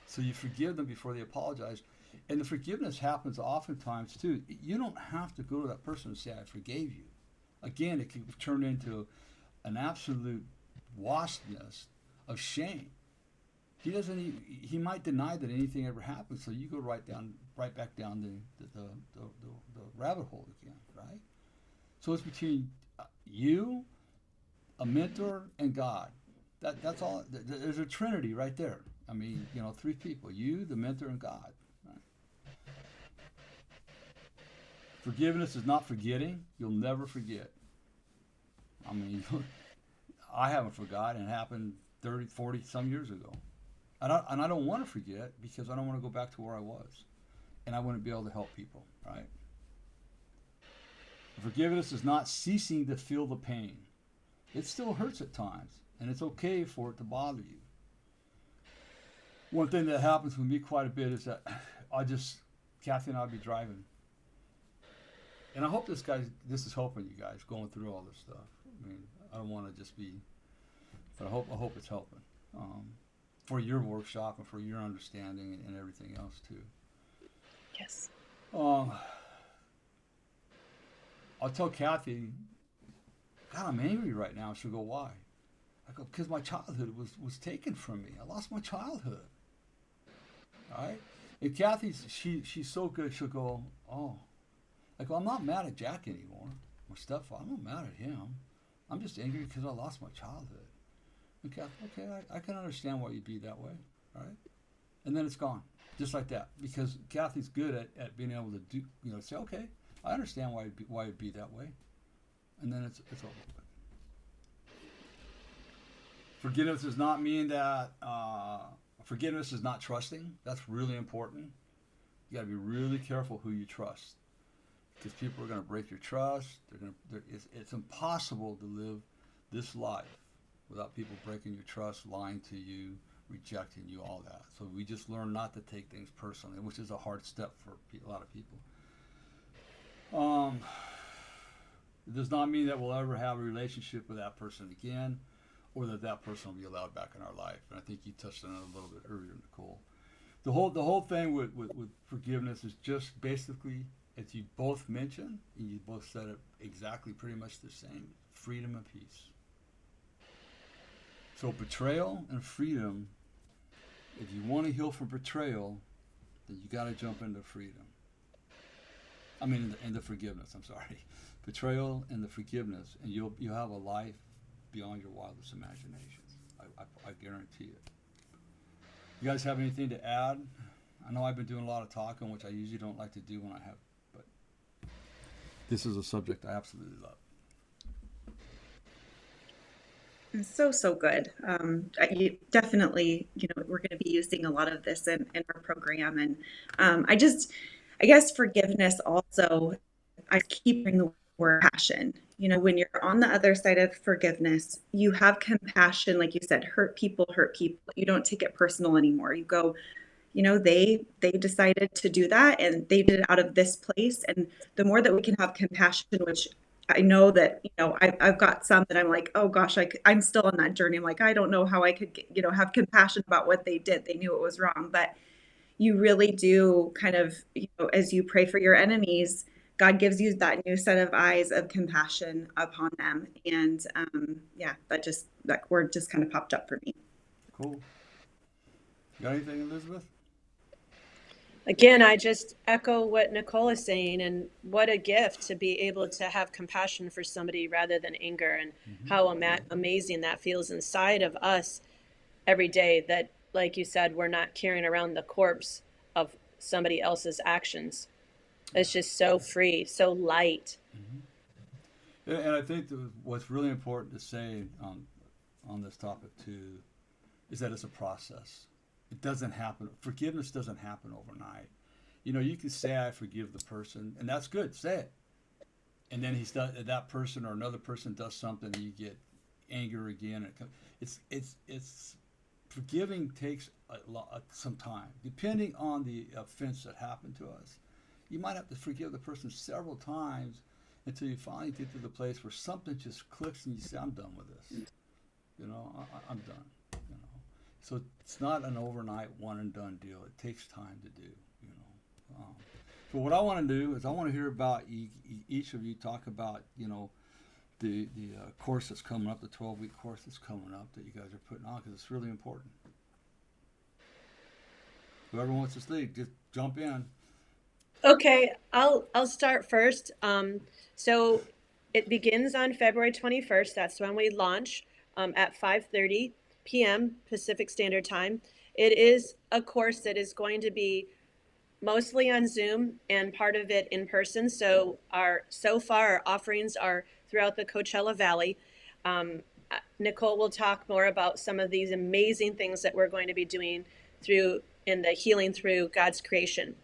So you forgive them before they apologize. And the forgiveness happens oftentimes too. You don't have to go to that person and say, I forgave you. Again, it can turn into an absolute waspness of shame. He might deny that anything ever happened, so you go right back down the rabbit hole again, right? So it's between you, a mentor, and God. That's all. There's a trinity right there. I mean, three people: you, the mentor, and God. Right? Forgiveness is not forgetting. You'll never forget. I mean, I haven't forgotten. It happened 30, 40 some years ago. And I don't want to forget because I don't want to go back to where I was. And I want to be able to help people, right? Forgiveness is not ceasing to feel the pain. It still hurts at times, and it's okay for it to bother you. One thing that happens with me quite a bit is that Kathy and I'll be driving. And I hope this is helping you guys going through all this stuff. I mean, I don't want to just be, but I hope it's helping. For your workshop and for your understanding and everything else too. yes. I'll tell Kathy, God, I'm angry right now. She'll go, why? I go, because my childhood was taken from me. I lost my childhood. All right? And Kathy's, she's so good, she'll go, oh. I go, I'm not mad at Jack anymore, or Stepfather. I'm not mad at him. I'm just angry because I lost my childhood. Okay, I can understand why you'd be that way, all right? And then it's gone, just like that, because Kathy's good at being able to do, say, okay, I understand why it'd be that way, and then it's over. Forgiveness does not mean that forgiveness is not trusting. That's really important. You got to be really careful who you trust, because people are going to break your trust. It's impossible to live this life without people breaking your trust, lying to you, rejecting you, all that. So we just learn not to take things personally, which is a hard step for a lot of people. It does not mean that we'll ever have a relationship with that person again, or that person will be allowed back in our life. And I think you touched on it a little bit earlier, Nicole. The whole thing with forgiveness is just basically, as you both mentioned, and you both said it exactly pretty much the same, freedom and peace. So betrayal and freedom, if you want to heal from betrayal, then you got to jump into freedom. I mean, into forgiveness, I'm sorry. Betrayal and the forgiveness, and you'll have a life beyond your wildest imaginations. I guarantee it. You guys have anything to add? I know I've been doing a lot of talking, which I usually don't like to do when I have, but this is a subject I absolutely love. So good. You definitely, we're going to be using a lot of this in our program. And I guess forgiveness also, I keep hearing the word passion. When you're on the other side of forgiveness, you have compassion, like you said, hurt people. You don't take it personal anymore. You go, they decided to do that and they did it out of this place. And the more that we can have compassion, which I know that, I've got some that I'm like, oh gosh, I'm still on that journey. I'm like, I don't know how I could, have compassion about what they did. They knew it was wrong, but you really do kind of, as you pray for your enemies, God gives you that new set of eyes of compassion upon them. And that word just kind of popped up for me. Cool. You got anything, Elizabeth? Again, I just echo what Nicole is saying, and what a gift to be able to have compassion for somebody rather than anger, and how amazing that feels inside of us every day, that, like you said, we're not carrying around the corpse of somebody else's actions. It's just so free, so light. And I think what's really important to say on this topic too is that it's a process. It doesn't happen. Forgiveness doesn't happen overnight. You can say I forgive the person, and that's good. Say it, and then that person or another person does something, and you get anger again. It's forgiving takes some time, depending on the offense that happened to us. You might have to forgive the person several times until you finally get to the place where something just clicks and you say, I'm done with this. I'm done. So it's not an overnight one and done deal. It takes time to do. So what I want to do is I want to hear about each of you talk about the course that's coming up, the 12-week course that's coming up that you guys are putting on, because it's really important. Whoever wants to speak, just jump in. Okay, I'll start first. So it begins on February 21st. That's when we launch at 5:30 p.m. Pacific Standard Time. It is a course that is going to be mostly on Zoom and part of it in person. So our offerings are throughout the Coachella Valley. Nicole will talk more about some of these amazing things that we're going to be doing in the healing through God's creation.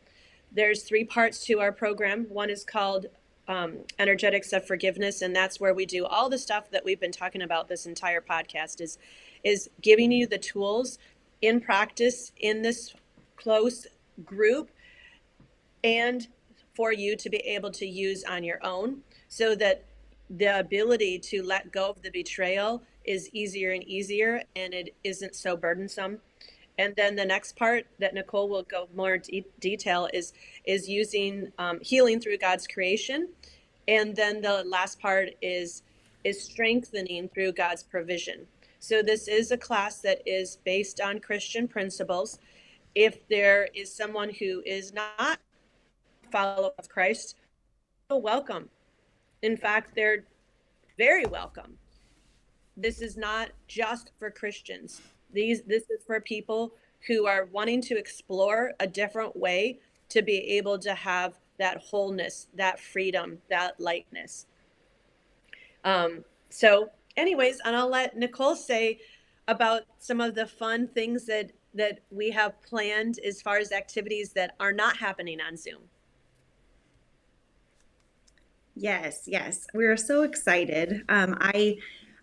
There's 3 parts to our program. One is called Energetics of Forgiveness, and that's where we do all the stuff that we've been talking about this entire podcast, is giving you the tools in practice in this close group, and for you to be able to use on your own, so that the ability to let go of the betrayal is easier and easier, and it isn't so burdensome. And then the next part that Nicole will go more detail is using healing through God's creation. And then the last part is strengthening through God's provision. So this is a class that is based on Christian principles. If there is someone who is not a follower of Christ, welcome. In fact, they're very welcome. This is not just for Christians. This is for people who are wanting to explore a different way to be able to have that wholeness, that freedom, that lightness. So anyways, and I'll let Nicole say about some of the fun things that we have planned as far as activities that are not happening on Zoom. Yes. We're so excited.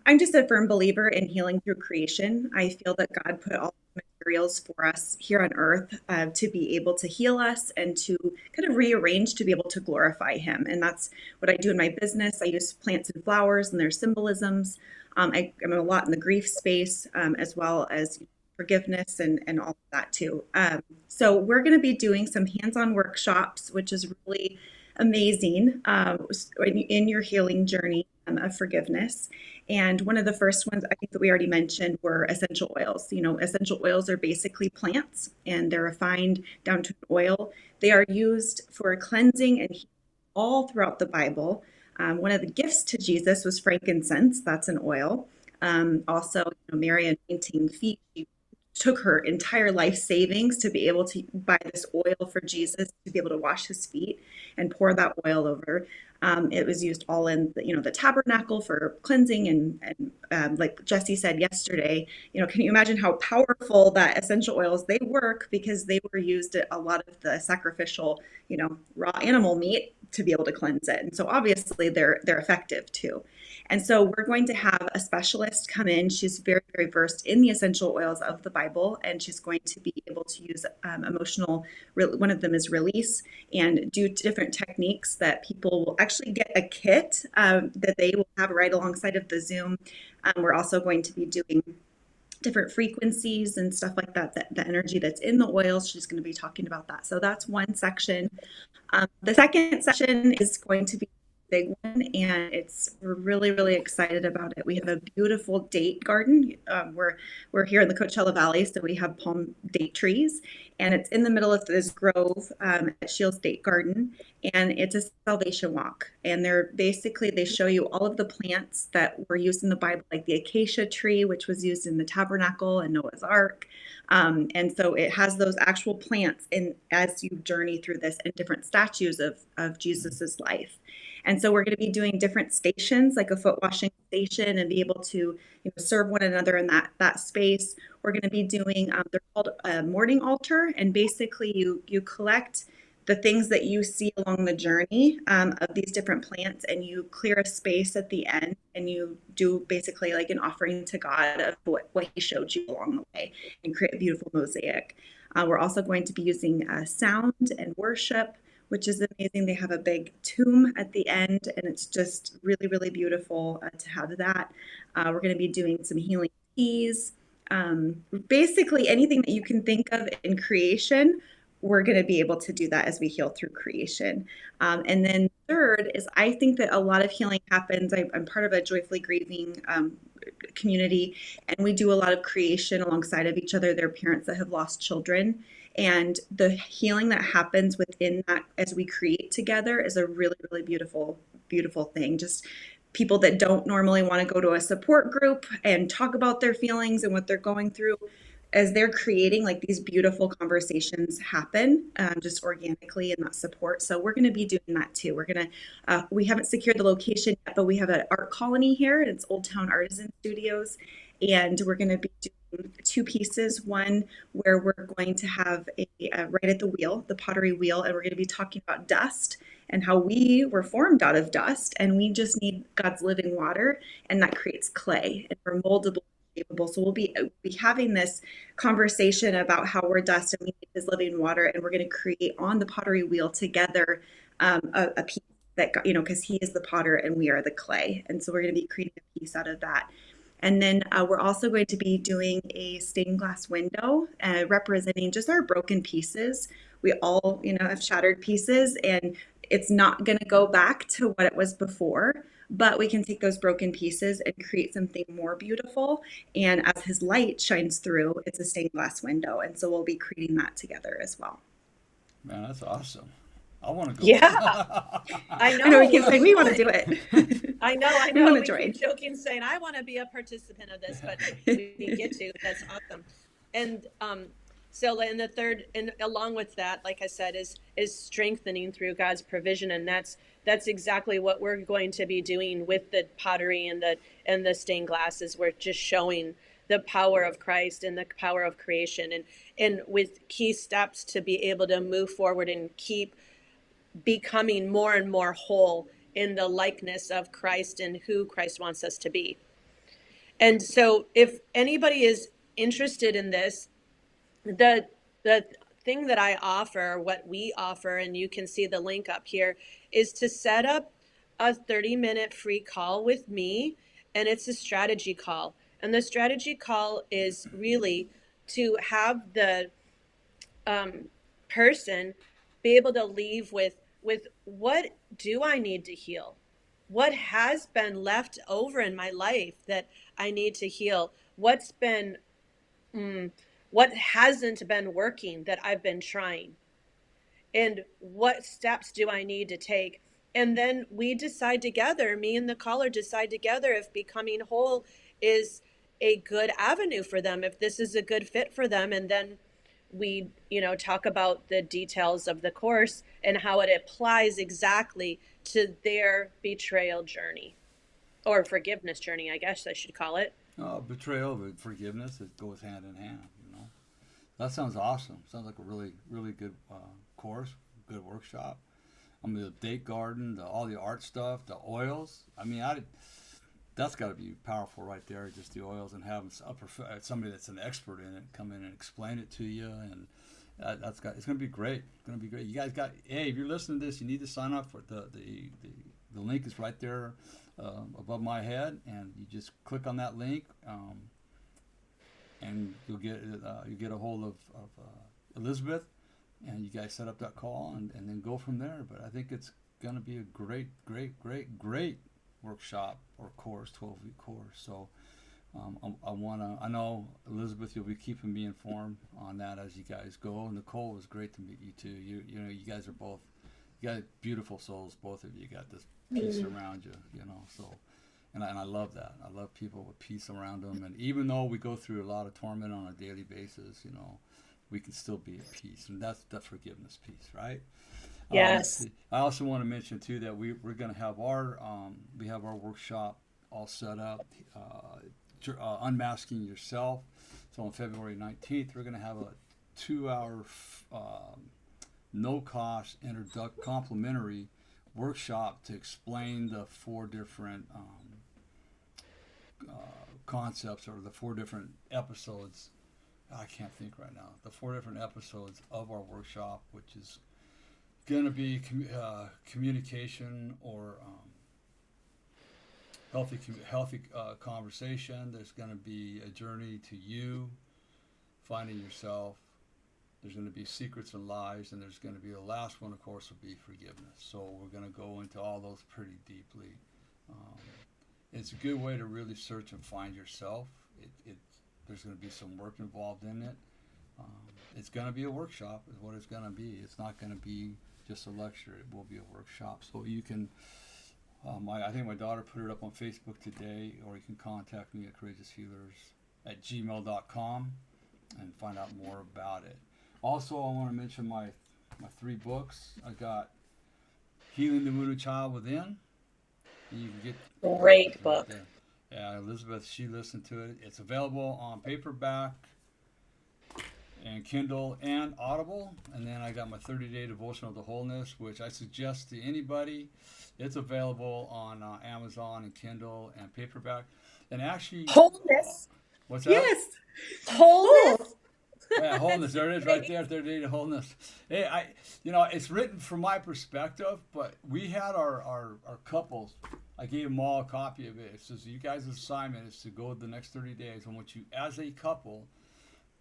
I'm just a firm believer in healing through creation. I feel that God put all the materials for us here on earth to be able to heal us and to kind of rearrange to be able to glorify him. And that's what I do in my business. I use plants and flowers and their symbolisms. I'm a lot in the grief space, as well as forgiveness and all of that too. So we're going to be doing some hands-on workshops, which is really amazing, in your healing journey of forgiveness. And one of the first ones I think that we already mentioned were essential oils. Essential oils are basically plants, and they're refined down to an oil. They are used for cleansing and healing all throughout the Bible. One of the gifts to Jesus was frankincense. That's an oil. Also, Mary anointing feet. She took her entire life savings to be able to buy this oil for Jesus to be able to wash his feet and pour that oil over. It was used all in the tabernacle for cleansing and like Jesse said yesterday, can you imagine how powerful that essential oils, they work because they were used at a lot of the sacrificial, raw animal meat to be able to cleanse it. And so obviously they're effective too. And so we're going to have a specialist come in. She's very, very versed in the essential oils of the Bible, and she's going to be able to use one of them is release, and do different techniques that people will actually get a kit that they will have right alongside of the Zoom. We're also going to be doing different frequencies and stuff like that, the energy that's in the oils. She's going to be talking about that. So that's one section. The second session is going to be a big one, and we're really, really excited about it. We have a beautiful date garden. We're here in the Coachella Valley, so we have palm date trees, and it's in the middle of this grove at Shields Date Garden, and it's a salvation walk. And they show you all of the plants that were used in the Bible, like the acacia tree, which was used in the tabernacle and Noah's Ark. And so it has those actual plants as you journey through this, and different statues of Jesus's life. And so we're going to be doing different stations, like a foot washing station, and be able to serve one another in that space. We're going to be doing, they're called a morning altar, and basically you collect the things that you see along the journey of these different plants, and you clear a space at the end, and you do basically like an offering to God of what he showed you along the way, and create a beautiful mosaic. We're also going to be using sound and worship, which is amazing. They have a big tomb at the end, and it's just really, really beautiful to have that. We're going to be doing some healing teas. Basically anything that you can think of in creation, we're going to be able to do that as we heal through creation. And then third is, I think that a lot of healing happens. I'm part of a joyfully grieving community, and we do a lot of creation alongside of each other. There are parents that have lost children, and the healing that happens within that as we create together is a really, really beautiful, beautiful thing. Just people that don't normally want to go to a support group and talk about their feelings and what they're going through, as they're creating, like, these beautiful conversations happen just organically in that support. So we're going to be doing that too. We haven't secured the location yet, but we have an art colony here. It's Old Town Artisan Studios, and we're going to be doing two pieces. One where we're going to have a right at the wheel, the pottery wheel, and we're going to be talking about dust and how we were formed out of dust, and we just need God's living water, and that creates clay, and we're moldable. So we'll be having this conversation about how we're dust and we need his living water, and we're going to create on the pottery wheel together a piece that, because he is the potter and we are the clay. And so we're going to be creating a piece out of that. And then we're also going to be doing a stained glass window representing just our broken pieces. We all, have shattered pieces, and it's not going to go back to what it was before, but we can take those broken pieces and create something more beautiful. And as his light shines through, it's a stained glass window. And so we'll be creating that together as well. Man, that's awesome. I want to go. Yeah, I know. I know we keep saying we want to do it. I know. We want to We join. keep joking, saying I want to be a participant of this, but we get to. That's awesome. And so, and the third, and along with that, like I said, is strengthening through God's provision, and that's exactly what we're going to be doing with the pottery and the stained glasses. We're just showing the power of Christ and the power of creation, and with key steps to be able to move forward and keep becoming more and more whole in the likeness of Christ and who Christ wants us to be. And so if anybody is interested in this, The thing that I offer, what we offer, and you can see the link up here, is to set up a 30-minute free call with me, and it's a strategy call. And the strategy call is really to have the person be able to leave with what do I need to heal? What has been left over in my life that I need to heal? What's been what hasn't been working that I've been trying? And what steps do I need to take? And then we decide together, me and the caller decide together if becoming whole is a good avenue for them, if this is a good fit for them. And then we, talk about the details of the course and how it applies exactly to their betrayal journey or forgiveness journey, I guess I should call it. Betrayal, but forgiveness, it goes hand in hand. That sounds awesome. Sounds like a really, really good course, good workshop. I mean, the date garden, all the art stuff, the oils. I mean, that's got to be powerful right there, just the oils, and having somebody that's an expert in it come in and explain it to you. And it's going to be great. It's going to be great. You guys if you're listening to this, you need to sign up for the link is right there above my head, and you just click on that link. And you'll get a hold of Elizabeth, and you guys set up that call and then go from there. But I think it's going to be a great workshop or course, 12-week course. So I know, Elizabeth, you'll be keeping me informed on that as you guys go. Nicole, it was great to meet you too. You guys are beautiful souls, both of you. Got this peace around you, so. And I love that. I love people with peace around them. And even though we go through a lot of torment on a daily basis, we can still be at peace. And that's the forgiveness piece, right? Yes. I also want to mention too that we're going to have our workshop all set up, unmasking yourself. So on February 19th, we're going to have a 2-hour no-cost complimentary workshop to explain the 4 different concepts, or the 4 different episodes. I can't think right now. The 4 different episodes of our workshop, which is going to be communication, or healthy conversation. There's going to be a journey to you finding yourself. There's going to be secrets and lies, and there's going to be the last one, of course, will be forgiveness. So we're going to go into all those pretty deeply. It's a good way to really search and find yourself. There's going to be some work involved in it. It's going to be a workshop is what it's going to be. It's not going to be just a lecture. It will be a workshop. So you can, I think my daughter put it up on Facebook today, or you can contact me at courageoushealers@gmail.com and find out more about it. Also, I want to mention my 3 books. I got Healing the Wounded Child Within. And you can get great book. Right, yeah, Elizabeth, she listened to it. It's available on paperback and Kindle and Audible. And then I got my 30-day devotional to wholeness, which I suggest to anybody. It's available on Amazon and Kindle and paperback. And actually, Wholeness. What's that? Yes. Wholeness. Yeah, wholeness. There it is, right there. 30 to wholeness. Hey, it's written from my perspective, but we had our couples. I gave them all a copy of it. It says, you guys' assignment is to go the next 30 days. I want you, as a couple,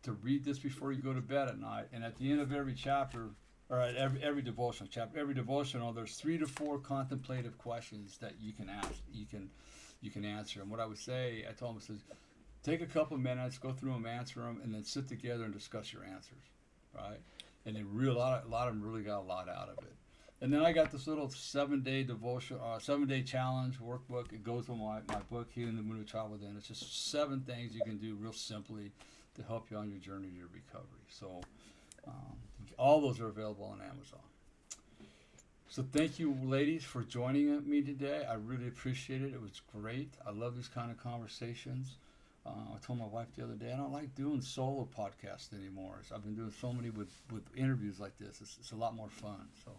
to read this before you go to bed at night. And at the end of every chapter, or at every devotional chapter, every devotional, there's 3 to 4 contemplative questions that you can ask. You can answer. And what I would say, I told them, I says, take a couple of minutes, go through them, answer them, and then sit together and discuss your answers, right? And a lot of them really got a lot out of it. And then I got this little 7-day devotion, 7-day challenge workbook. It goes with my book, Healing the Wounded Child Within. It's just 7 things you can do real simply to help you on your journey to your recovery. So all those are available on Amazon. So thank you, ladies, for joining me today. I really appreciate it. It was great. I love these kind of conversations. I told my wife the other day, I don't like doing solo podcasts anymore. I've been doing so many with interviews like this. It's a lot more fun. So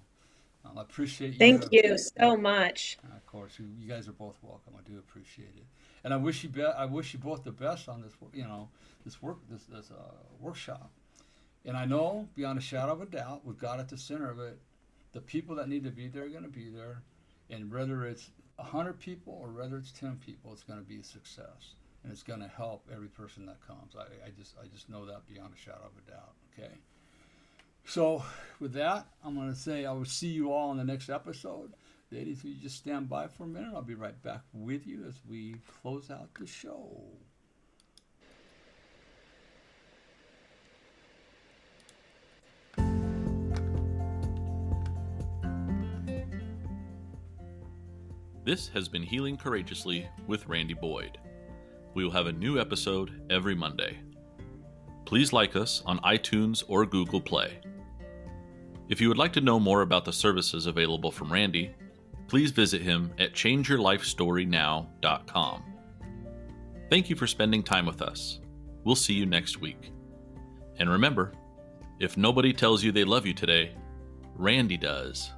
I appreciate you. Thank you so much. Of course, you guys are both welcome. I do appreciate it, and I wish you both the best on this. This workshop. And I know, beyond a shadow of a doubt, with God at the center of it, the people that need to be there are going to be there. And whether it's 100 people or whether it's 10 people, it's going to be a success. And it's going to help every person that comes. I just know that beyond a shadow of a doubt. Okay. So with that, I'm going to say I will see you all in the next episode. Ladies, will you just stand by for a minute? I'll be right back with you as we close out the show. This has been Healing Courageously with Randy Boyd. We will have a new episode every Monday. Please like us on iTunes or Google Play. If you would like to know more about the services available from Randy, please visit him at changeyourlifestorynow.com. Thank you for spending time with us. We'll see you next week. And remember, if nobody tells you they love you today, Randy does.